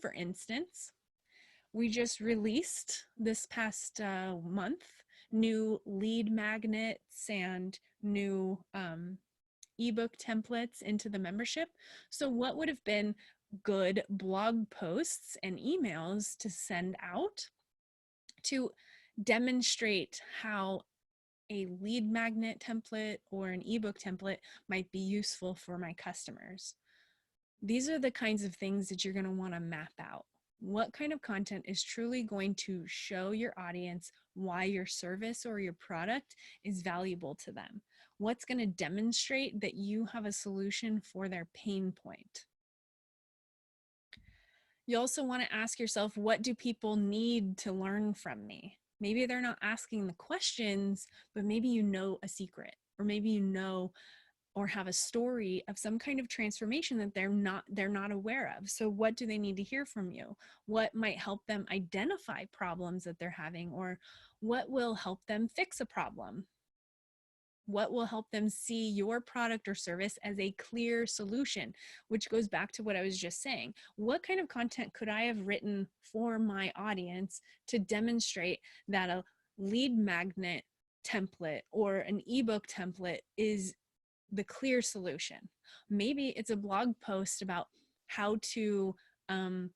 For instance, we just released this past month new lead magnets and new ebook templates into the membership. So what would have been good blog posts and emails to send out to demonstrate how a lead magnet template or an ebook template might be useful for my customers? These are the kinds of things that you're going to want to map out. What kind of content is truly going to show your audience why your service or your product is valuable to them? What's going to demonstrate that you have a solution for their pain point? You also want to ask yourself, what do people need to learn from me? Maybe they're not asking the questions, but maybe you know a secret, or maybe you know or have a story of some kind of transformation that they're not aware of. So what do they need to hear from you? What might help them identify problems that they're having, or what will help them fix a problem? What will help them see your product or service as a clear solution, which goes back to what I was just saying. What kind of content could I have written for my audience to demonstrate that a lead magnet template or an ebook template is the clear solution? Maybe it's a blog post about how to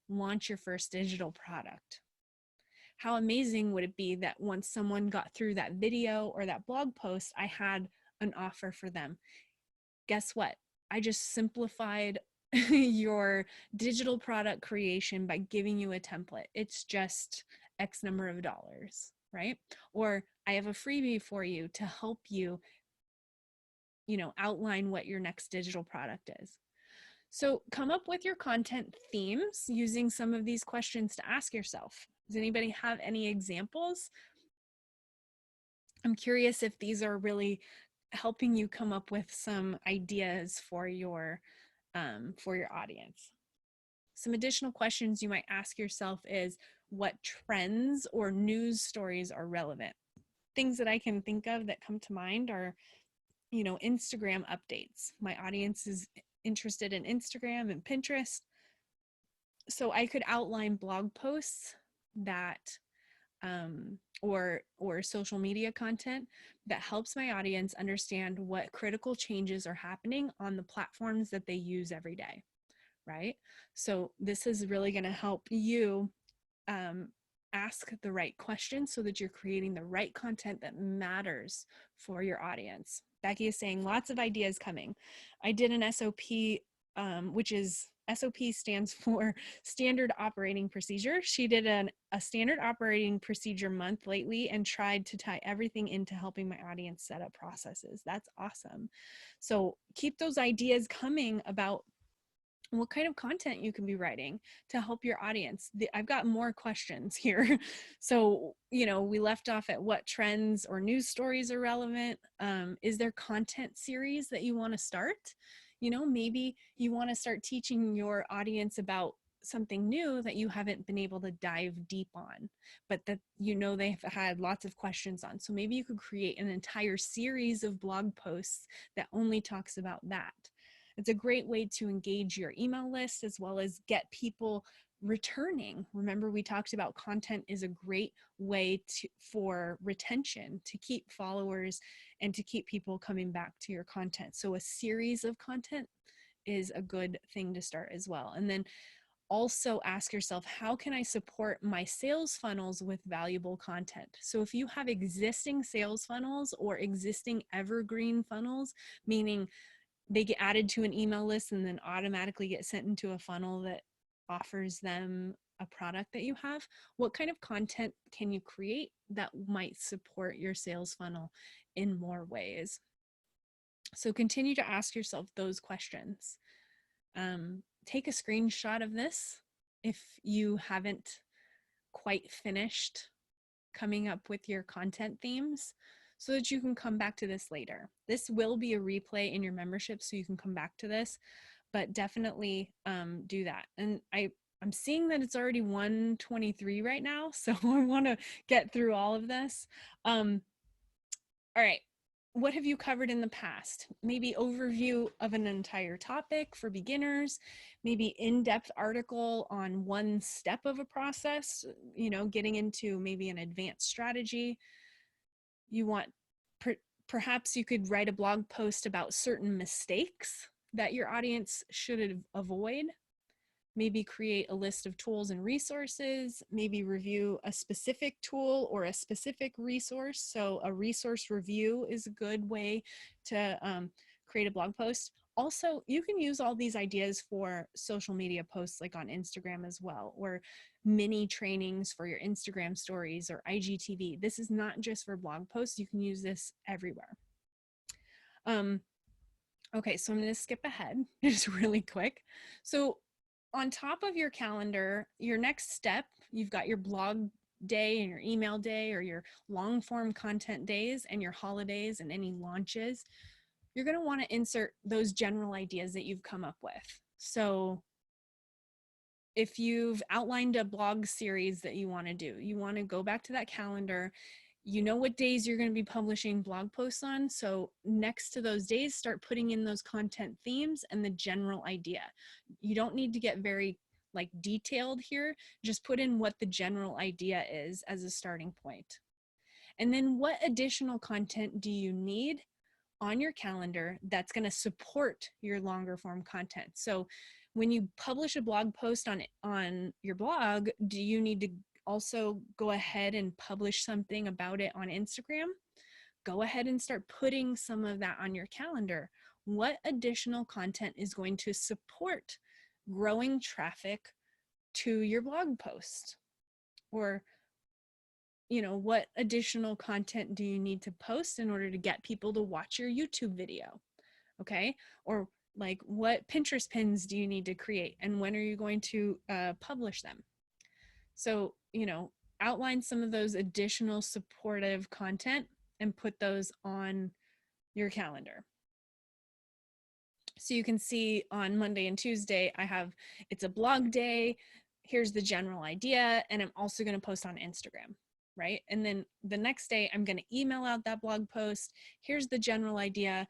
launch your first digital product. How amazing would it be that once someone got through that video or that blog post, I had an offer for them? Guess what? I just simplified your digital product creation by giving you a template. It's just X number of dollars, right? Or I have a freebie for you to help you outline what your next digital product is. So come up with your content themes using some of these questions to ask yourself. Does anybody have any examples I'm curious if these are really helping you come up with some ideas for your audience. Some additional questions you might ask yourself is, what trends or news stories are relevant? Things that I can think of that come to mind are, Instagram updates. My audience is interested in Instagram and Pinterest. So I could outline blog posts that or social media content that helps my audience understand what critical changes are happening on the platforms that they use every day, right? So this is really going to help you um, ask the right questions so that you're creating the right content that matters for your audience. Becky is saying lots of ideas coming. I did an SOP, which is SOP stands for Standard Operating Procedure. She did a Standard Operating Procedure month lately and tried to tie everything into helping my audience set up processes. That's awesome. So keep those ideas coming about what kind of content you can be writing to help your audience. I've got more questions here. So, we left off at what trends or news stories are relevant. Is there content series that you want to start? Maybe you want to start teaching your audience about something new that you haven't been able to dive deep on, but that they've had lots of questions on. So maybe you could create an entire series of blog posts that only talks about that. It's a great way to engage your email list as well as get people returning. Remember, we talked about content is a great way for retention, to keep followers and to keep people coming back to your content. So a series of content is a good thing to start as well. And then also ask yourself, how can I support my sales funnels with valuable content? So if you have existing sales funnels or existing evergreen funnels, meaning they get added to an email list and then automatically get sent into a funnel that offers them a product that you have, what kind of content can you create that might support your sales funnel in more ways? So continue to ask yourself those questions. Take a screenshot of this if you haven't quite finished coming up with your content themes, so that you can come back to this later. This will be a replay in your membership, so you can come back to this, but definitely do that. And I'm seeing that it's already 1:23 right now, so I want to get through all of this. All right. What have you covered in the past? Maybe overview of an entire topic for beginners, maybe in-depth article on one step of a process, getting into maybe an advanced strategy. You want, perhaps you could write a blog post about certain mistakes that your audience should avoid. Maybe create a list of tools and resources, maybe review a specific tool or a specific resource. So a resource review is a good way to create a blog post. Also, you can use all these ideas for social media posts like on Instagram as well, or mini trainings for your Instagram stories or IGTV. This is not just for blog posts. You can use this everywhere. Okay, so I'm going to skip ahead just really quick. So on top of your calendar, your next step, you've got your blog day and your email day or your long form content days and your holidays and any launches. You're going to want to insert those general ideas that you've come up with. So if you've outlined a blog series that you want to do, you want to go back to that calendar. You know what days you're going to be publishing blog posts on. So next to those days, start putting in those content themes and the general idea. You don't need to get very detailed here. Just put in what the general idea is as a starting point. And then what additional content do you need on your calendar that's going to support your longer form content? So when you publish a blog post on your blog, do you need to also go ahead and publish something about it on Instagram? Go ahead and start putting some of that on your calendar. What additional content is going to support growing traffic to your blog post? Or, what additional content do you need to post in order to get people to watch your YouTube video? Okay. Or what Pinterest pins do you need to create and when are you going to publish them? So, outline some of those additional supportive content and put those on your calendar. So you can see on Monday and Tuesday, it's a blog day. Here's the general idea. And I'm also going to post on Instagram, right? And then the next day, I'm going to email out that blog post. Here's the general idea.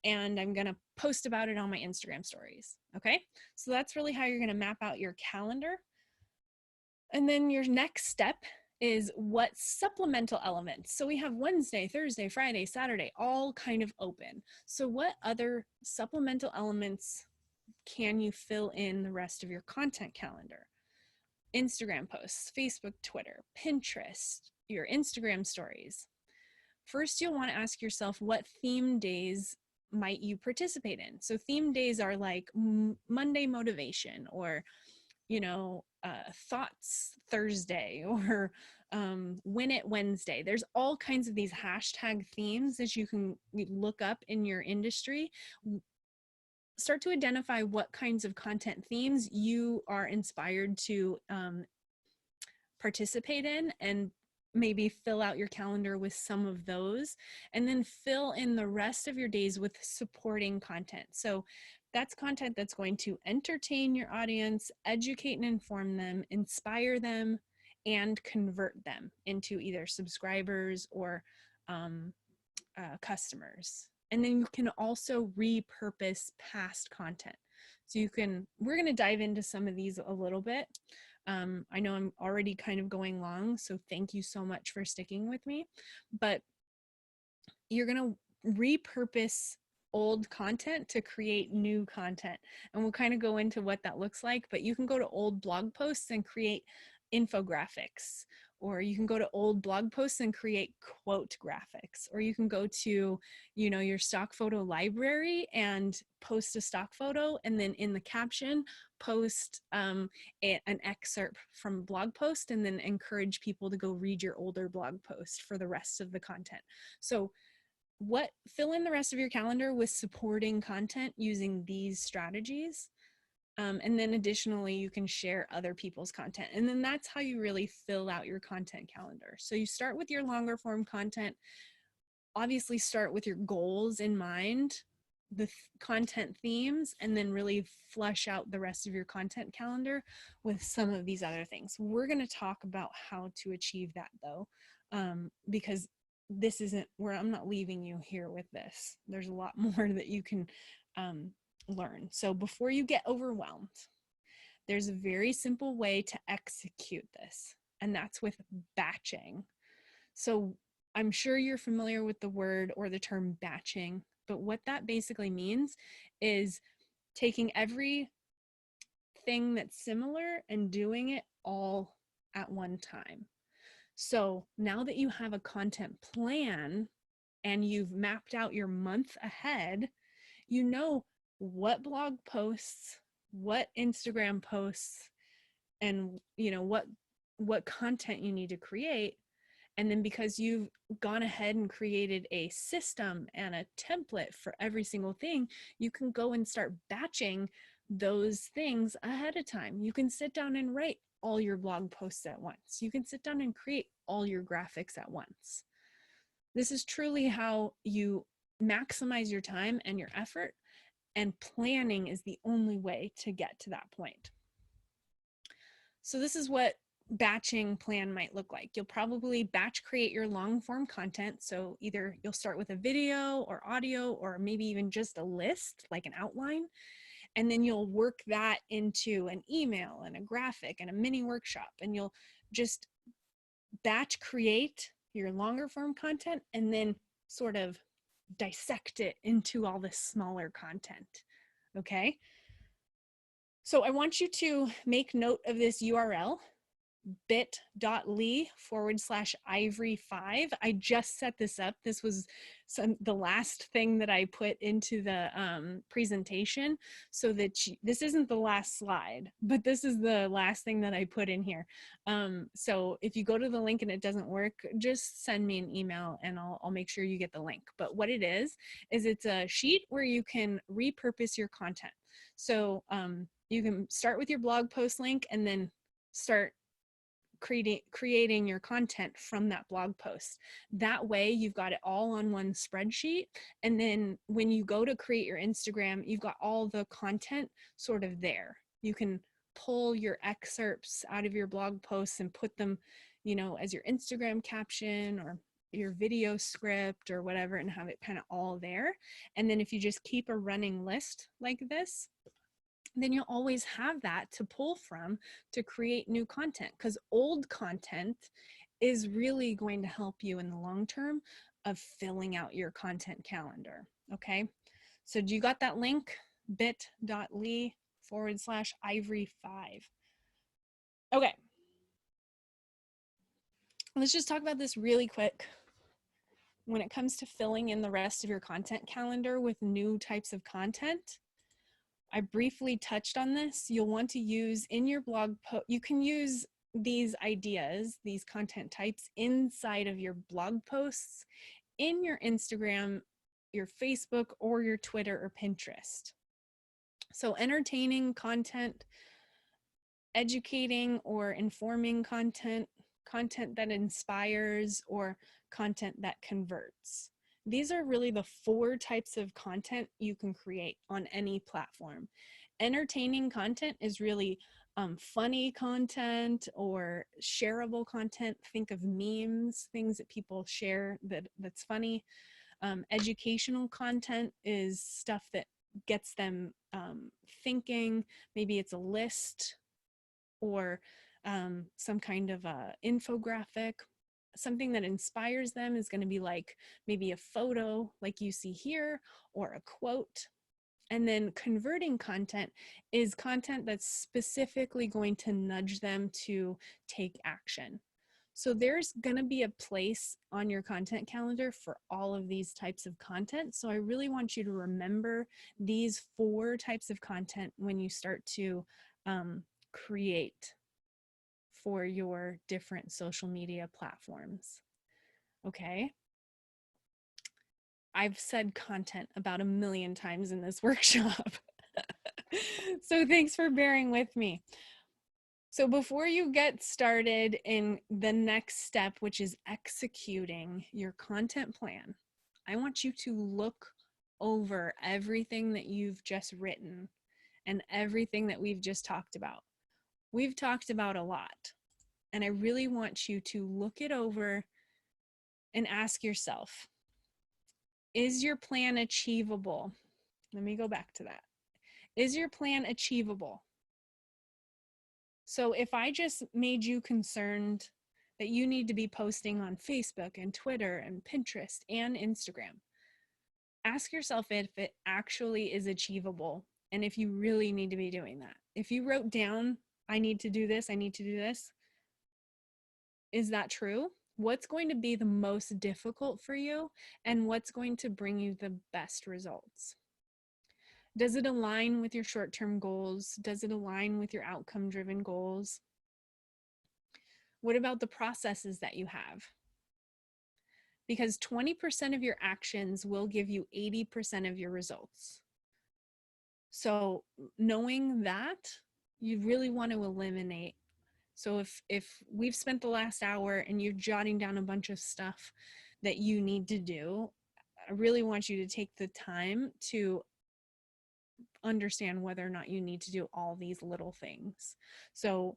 And I'm going to post about it on my Instagram stories. Okay. So that's really how you're going to map out your calendar. And then your next step is what supplemental elements. So we have Wednesday, Thursday, Friday, Saturday, all kind of open. So what other supplemental elements can you fill in the rest of your content calendar? Instagram posts, Facebook, Twitter, Pinterest, your Instagram stories. First, you'll want to ask yourself, what theme days might you participate in? So theme days are like Monday motivation, or thoughts Thursday, or win it Wednesday. There's all kinds of these hashtag themes that you can look up in your industry. Start to identify what kinds of content themes you are inspired to participate in, and maybe fill out your calendar with some of those, and then fill in the rest of your days with supporting content. So that's content that's going to entertain your audience, educate and inform them, inspire them, and convert them into either subscribers or customers. And then you can also repurpose past content. So we're going to dive into some of these a little bit. I know I'm already kind of going long, so thank you so much for sticking with me. But you're going to repurpose old content to create new content. And we'll kind of go into what that looks like, but you can go to old blog posts and create infographics, or you can go to old blog posts and create quote graphics, or you can go to, your stock photo library and post a stock photo, and then in the caption, post an excerpt from a blog post, and then encourage people to go read your older blog post for the rest of the content. So fill in the rest of your calendar with supporting content using these strategies. And then additionally, you can share other people's content. And then that's how you really fill out your content calendar. So you start with your longer form content. Obviously start with your goals in mind, the content themes, and then really flesh out the rest of your content calendar with some of these other things. We're going to talk about how to achieve that though, because this isn't where I'm not leaving you here with this. There's a lot more that you can learn. So before you get overwhelmed, there's a very simple way to execute this, and that's with batching. So I'm sure you're familiar with the word or the term batching, but what that basically means is taking everything that's similar and doing it all at one time. So now that you have a content plan and you've mapped out your month ahead, you know what blog posts, what Instagram posts, and what content you need to create. And then because you've gone ahead and created a system and a template for every single thing, you can go and start batching those things ahead of time. You can sit down and write all your blog posts at once. You can sit down and create all your graphics at once. This is truly how you maximize your time and your effort, and planning is the only way to get to that point. So this is what batching plan might look like. You'll probably batch create your long form content. So either you'll start with a video or audio, or maybe even just a list, like an outline. And then you'll work that into an email and a graphic and a mini workshop. And you'll just batch create your longer form content and then sort of dissect it into all this smaller content. Okay. So I want you to make note of this URL, bit.ly/ivory5. I just set this up. This was the last thing that I put into the presentation, so that this isn't the last slide, but this is the last thing that I put in here. So if you go to the link and it doesn't work, just send me an email and I'll make sure you get the link. But what it is it's a sheet where you can repurpose your content. So you can start with your blog post link and then start creating your content from that blog post. That way you've got it all on one spreadsheet, and then when you go to create your Instagram, you've got all the content sort of there. You can pull your excerpts out of your blog posts and put them, you know, as your Instagram caption or your video script or whatever, and have it kind of all there. And then if you just keep a running list like this, then you'll always have that to pull from to create new content, because old content is really going to help you in the long term of filling out your content calendar. Okay, so do you got that link? bit.ly/ivory5. Okay, let's just talk about this really quick. When it comes to filling in the rest of your content calendar with new types of content, I briefly touched on this. You'll want to use in your blog post, you can use these ideas, these content types inside of your blog posts, in your Instagram, your Facebook, or your Twitter or Pinterest. So entertaining content, educating or informing content, content that inspires, or content that converts. These are really the 4 types of content you can create on any platform. Entertaining content is really funny content or shareable content. Think of memes, things that people share that's funny. Educational content is stuff that gets them thinking. Maybe it's a list or some kind of a infographic. Something that inspires them is going to be like maybe a photo like you see here, or a quote. And then converting content is content that's specifically going to nudge them to take action. So there's going to be a place on your content calendar for all of these types of content. So I really want you to remember these 4 types of content when you start to create for your different social media platforms. Okay. I've said content about 1 million times in this workshop. So thanks for bearing with me. So before you get started in the next step, which is executing your content plan, I want you to look over everything that you've just written and everything that we've just talked about. We've talked about a lot, and I really want you to look it over and ask yourself, is your plan achievable? Let me go back to that. Is your plan achievable? So if I just made you concerned that you need to be posting on Facebook and Twitter and Pinterest and Instagram, ask yourself if it actually is achievable and if you really need to be doing that. If you wrote down, I need to do this, I need to do this, is that true? What's going to be the most difficult for you, and what's going to bring you the best results? Does it align with your short-term goals? Does it align with your outcome-driven goals? What about the processes that you have? Because 20% of your actions will give you 80% of your results. So knowing that, you really want to eliminate. So if we've spent the last hour and you're jotting down a bunch of stuff that you need to do, I really want you to take the time to understand whether or not you need to do all these little things. So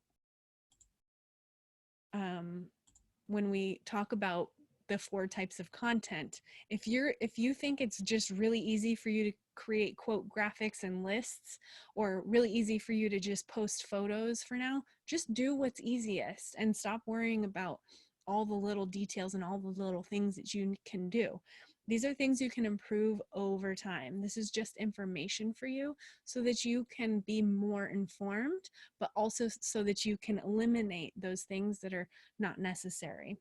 when we talk about the 4 types of content, if you think it's just really easy for you to create quote graphics and lists, or really easy for you to just post photos for now, just do what's easiest and stop worrying about all the little details and all the little things that you can do. These are things you can improve over time. This is just information for you so that you can be more informed, but also so that you can eliminate those things that are not necessary.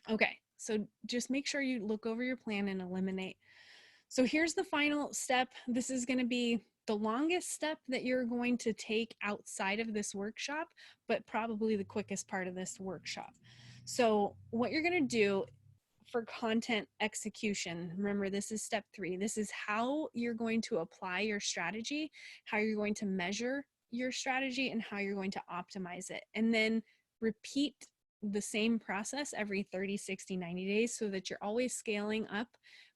Okay, so just make sure you look over your plan and eliminate. So here's the final step. This is going to be the longest step that you're going to take outside of this workshop, but probably the quickest part of this workshop. So what you're going to do for content execution, remember this is step 3. This is how you're going to apply your strategy, how you're going to measure your strategy, and how you're going to optimize it. And then Repeat the same process every 30, 60, 90 days so that you're always scaling up,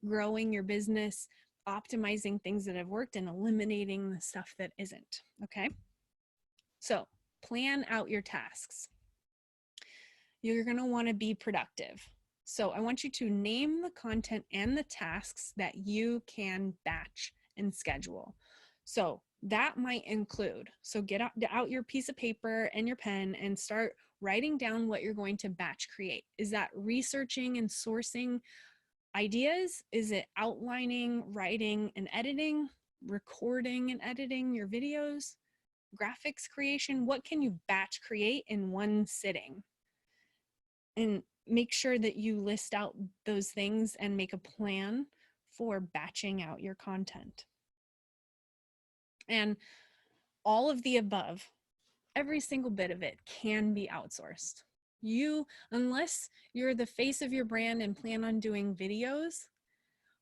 growing your business, optimizing things that have worked and eliminating the stuff that isn't. Okay. So plan out your tasks. You're going to want to be productive. So I want you to name the content and the tasks that you can batch and schedule. So that might include, so get out your piece of paper and your pen and start writing down what you're going to batch create. Is that researching and sourcing ideas? Is it outlining, writing, and editing, recording and editing your videos, graphics creation? What can you batch create in one sitting? And make sure that you list out those things and make a plan for batching out your content. And all of the above, every single bit of it can be outsourced. Unless you're the face of your brand and plan on doing videos,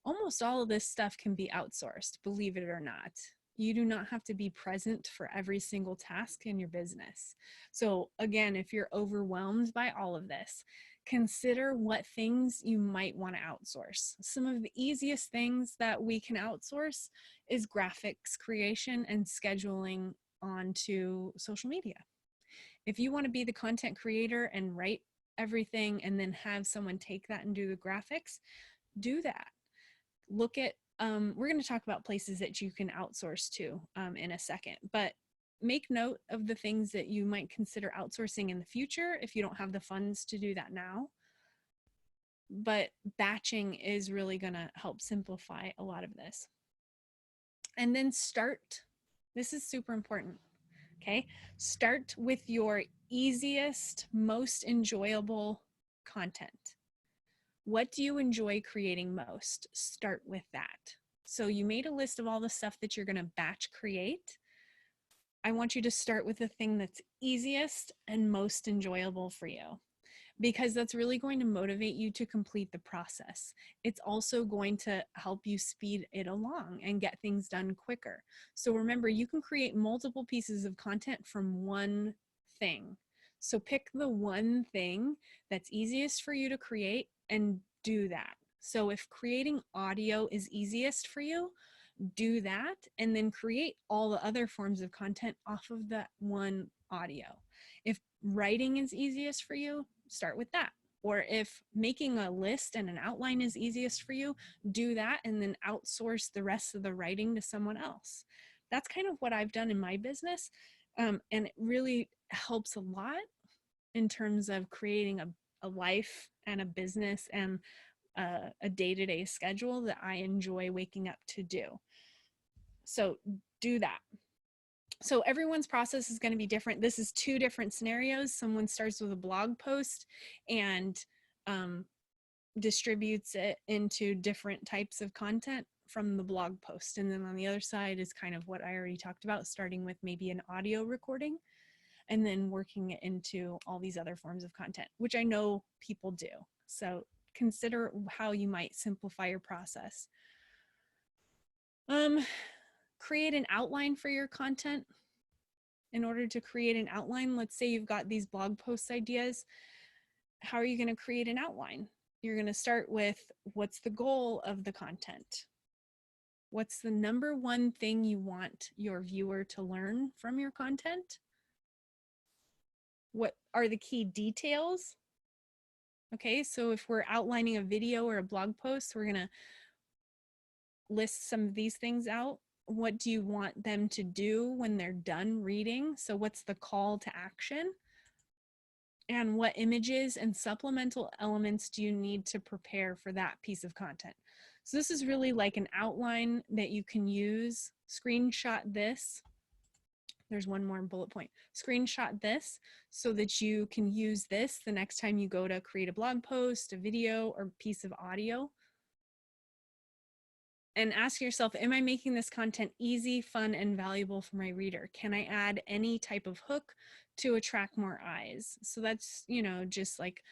almost all of this stuff can be outsourced, believe it or not. You do not have to be present for every single task in your business. So again, if you're overwhelmed by all of this, consider what things you might want to outsource. Some of the easiest things that we can outsource is graphics creation and scheduling onto social media. If you want to be the content creator and write everything and then have someone take that and do the graphics, do that. Look at, we're going to talk about places that you can outsource to in a second, but make note of the things that you might consider outsourcing in the future if you don't have the funds to do that now. But batching is really going to help simplify a lot of this. And then this is super important, okay? Start with your easiest, most enjoyable content. What do you enjoy creating most? Start with that. So you made a list of all the stuff that you're going to batch create. I want you to start with the thing that's easiest and most enjoyable for you, because that's really going to motivate you to complete the process. It's also going to help you speed it along and get things done quicker. So remember, you can create multiple pieces of content from one thing. So pick the one thing that's easiest for you to create and do that. So if creating audio is easiest for you, do that and then create all the other forms of content off of that one audio. If writing is easiest for you, start with that. Or if making a list and an outline is easiest for you, do that and then outsource the rest of the writing to someone else. That's kind of what I've done in my business. And it really helps a lot in terms of creating a life and a business and a day-to-day schedule that I enjoy waking up to do. So do that. So everyone's process is going to be different. This is two different scenarios. Someone starts with a blog post and distributes it into different types of content from the blog post. And then on the other side is kind of what I already talked about, starting with maybe an audio recording and then working it into all these other forms of content, which I know people do. So consider how you might simplify your process. Create an outline for your content. In order to create an outline, let's say you've got these blog post ideas. How are you going to create an outline? You're going to start with, what's the goal of the content? What's the number one thing you want your viewer to learn from your content? What are the key details? Okay, so if we're outlining a video or a blog post, we're going to list some of these things out. What do you want them to do when they're done reading? So what's the call to action? And what images and supplemental elements do you need to prepare for that piece of content? So this is really like an outline that you can use. Screenshot this. There's one more bullet point. Screenshot this so that you can use this the next time you go to create a blog post, a video, or piece of audio. And ask yourself, am I making this content easy, fun, and valuable for my reader? Can I add any type of hook to attract more eyes? So that's, just like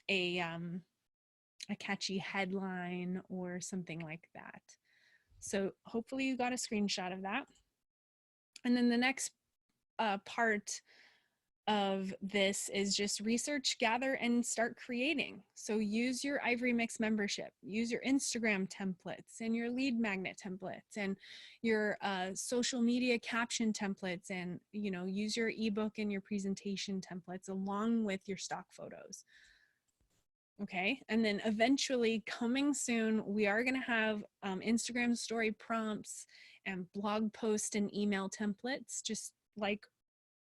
a catchy headline or something like that. So hopefully you got a screenshot of that. And then the next part of this is just research, gather, and start creating. So use your Ivory Mix membership, use your Instagram templates and your lead magnet templates and your social media caption templates, and use your ebook and your presentation templates along with your stock photos. Okay, and then eventually, coming soon, we are going to have Instagram story prompts and blog post and email templates, just like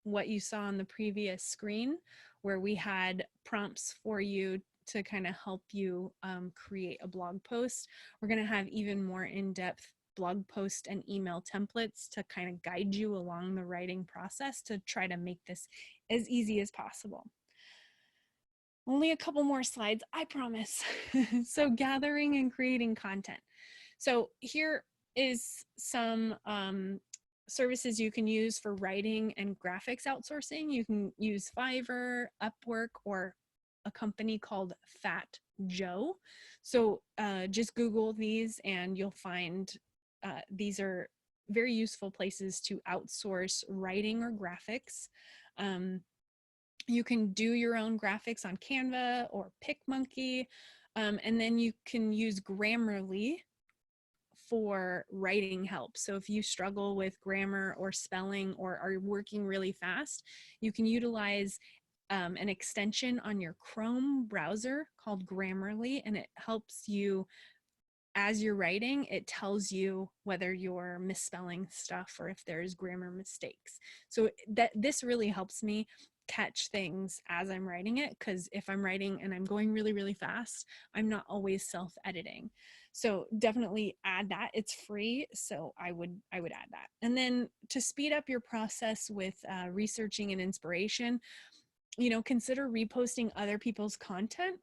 what you saw on the previous screen, where we had prompts for you to kind of help you create a blog post. We're going to have even more in-depth blog post and email templates to kind of guide you along the writing process to try to make this as easy as possible. Only a couple more slides, I promise. So gathering and creating content. So here is some services you can use for writing and graphics outsourcing. You can use Fiverr, Upwork, or a company called Fat Joe. So just Google these and you'll find these are very useful places to outsource writing or graphics. You can do your own graphics on Canva or PicMonkey, and then you can use Grammarly for writing help. So if you struggle with grammar or spelling or are working really fast, you can utilize an extension on your Chrome browser called Grammarly, and it helps you as you're writing. It tells you whether you're misspelling stuff or if there's grammar mistakes. So this really helps me catch things as I'm writing it, because if I'm writing and I'm going really, really fast, I'm not always self-editing. So definitely add that. It's free, so I would add that. And then to speed up your process with researching and inspiration, consider reposting other people's content,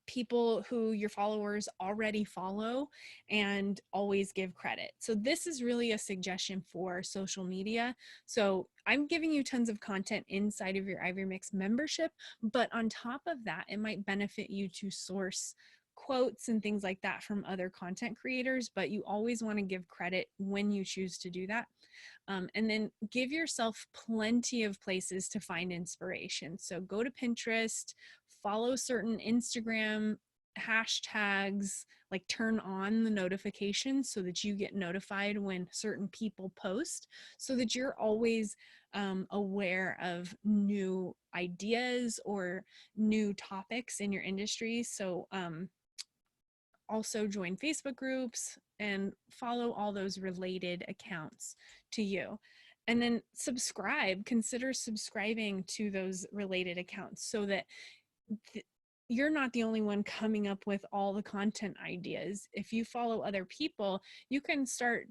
people who your followers already follow, and always give credit. So this is really a suggestion for social media. So I'm giving you tons of content inside of your Ivory Mix membership, but on top of that, it might benefit you to source quotes and things like that from other content creators, but you always want to give credit when you choose to do that. And then give yourself plenty of places to find inspiration. So go to Pinterest, follow certain Instagram hashtags, like turn on the notifications so that you get notified when certain people post, so that you're always aware of new ideas or new topics in your industry. So also join Facebook groups and follow all those related accounts to you. And then consider subscribing to those related accounts so that you're not the only one coming up with all the content ideas. If you follow other people, you can start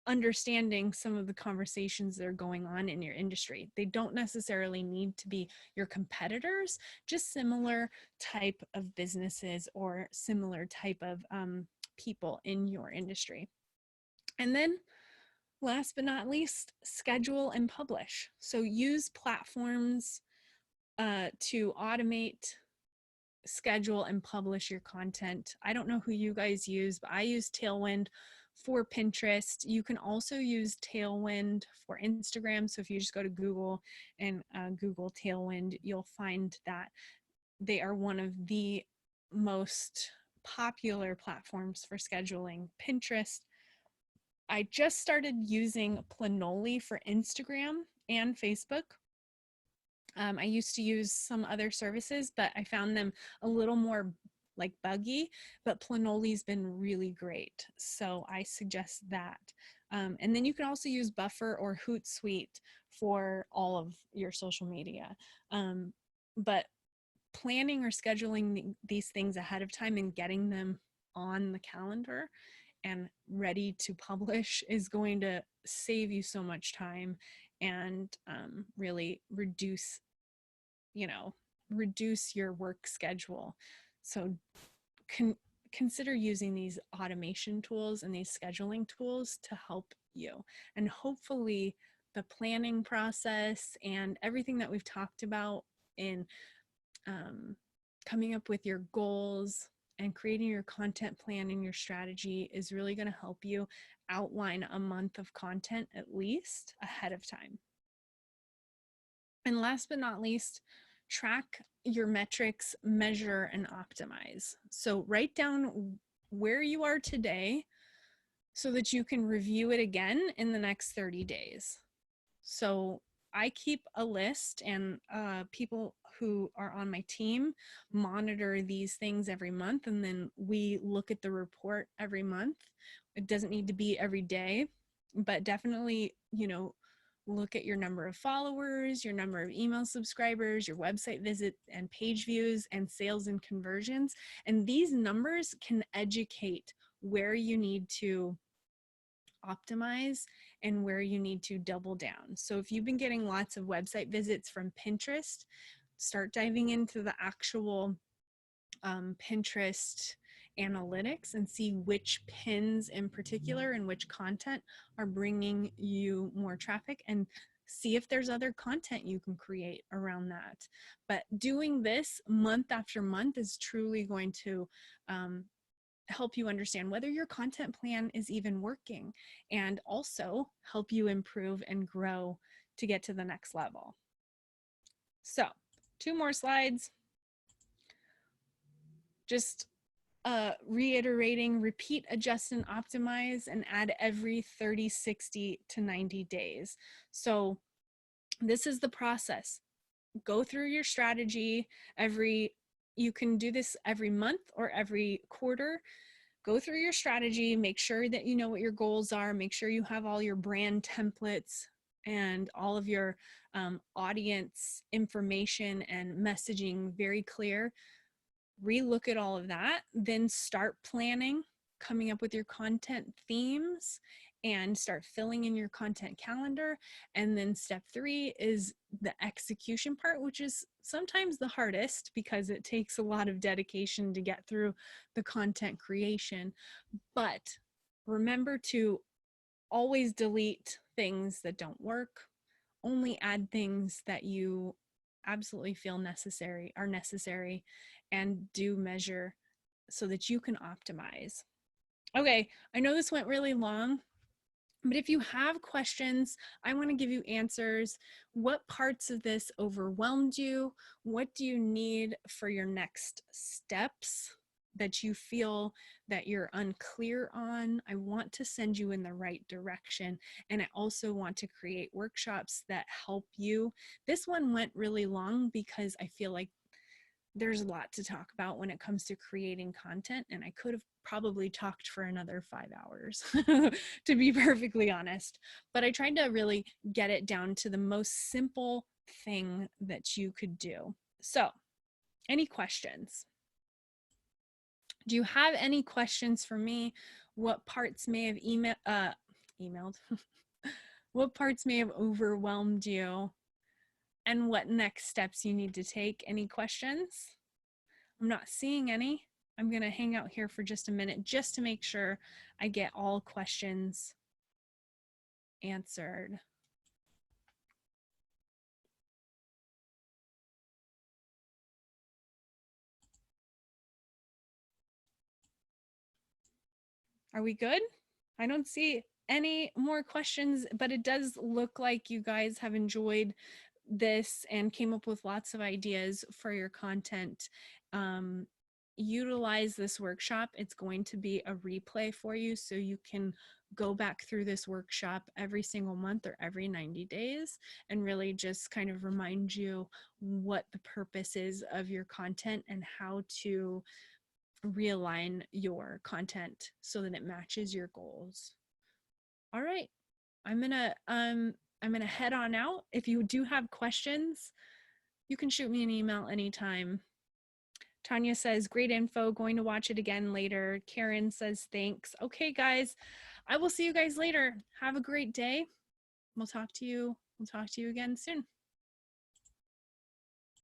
understanding some of the conversations that are going on in your industry. They don't necessarily need to be your competitors, just similar type of businesses or similar type of people in your industry. And then last but not least, schedule and publish. So use platforms to automate, schedule, and publish your content. I don't know who you guys use, but I use Tailwind for Pinterest. You can also use Tailwind for Instagram. So if you just go to Google and Google Tailwind, you'll find that they are one of the most popular platforms for scheduling. Pinterest. I just started using Planoly for Instagram and Facebook. I used to use some other services, but I found them a little more like buggy, but Planoly's been really great. So I suggest that. And then you can also use Buffer or Hootsuite for all of your social media. But planning or scheduling these things ahead of time and getting them on the calendar and ready to publish is going to save you so much time and really reduce your work schedule. So consider using these automation tools and these scheduling tools to help you. And hopefully the planning process and everything that we've talked about in coming up with your goals and creating your content plan and your strategy is really going to help you outline a month of content at least ahead of time. And last but not least, track your metrics, measure, and optimize. So write down where you are today so that you can review it again in the next 30 days. So I keep a list, and people who are on my team monitor these things every month, and then we look at the report every month. It doesn't need to be every day, but definitely, look at your number of followers, your number of email subscribers, your website visits and page views, and sales and conversions. And these numbers can educate where you need to optimize and where you need to double down. So if you've been getting lots of website visits from Pinterest, start diving into the actual Pinterest analytics and see which pins in particular and which content are bringing you more traffic, and see if there's other content you can create around that. But doing this month after month is truly going to help you understand whether your content plan is even working, and also help you improve and grow to get to the next level. So 2 more slides. Just reiterating, repeat, adjust, and optimize, and add every 30, 60 to 90 days. So this is the process. Go through your strategy you can do this every month or every quarter. Go through your strategy, make sure that you know what your goals are, make sure you have all your brand templates and all of your audience information and messaging very clear. Relook at all of that, then start planning, coming up with your content themes, and start filling in your content calendar. And then step 3 is the execution part, which is sometimes the hardest because it takes a lot of dedication to get through the content creation. But remember to always delete things that don't work, only add things that you absolutely feel are necessary, and do measure so that you can optimize. Okay, I know this went really long, but if you have questions, I want to give you answers. What parts of this overwhelmed you? What do you need for your next steps that you feel that you're unclear on? I want to send you in the right direction. And I also want to create workshops that help you. This one went really long because I feel like there's a lot to talk about when it comes to creating content, and I could have probably talked for another 5 hours to be perfectly honest, but I tried to really get it down to the most simple thing that you could do. So, any questions? Do you have any questions for me? What parts may have emailed? What parts may have overwhelmed you? And what next steps you need to take? Any questions? I'm not seeing any. I'm going to hang out here for just a minute just to make sure I get all questions answered. Are we good? I don't see any more questions, but it does look like you guys have enjoyed this and came up with lots of ideas for your content. Utilize this workshop. It's going to be a replay for you, so you can go back through this workshop every single month or every 90 days and really just kind of remind you what the purpose is of your content and how to realign your content so that it matches your goals. All right, I'm gonna head on out. If you do have questions, you can shoot me an email anytime. Tanya says, great info, going to watch it again later. Karen says, thanks. Okay, guys, I will see you guys later. Have a great day. We'll talk to you again soon.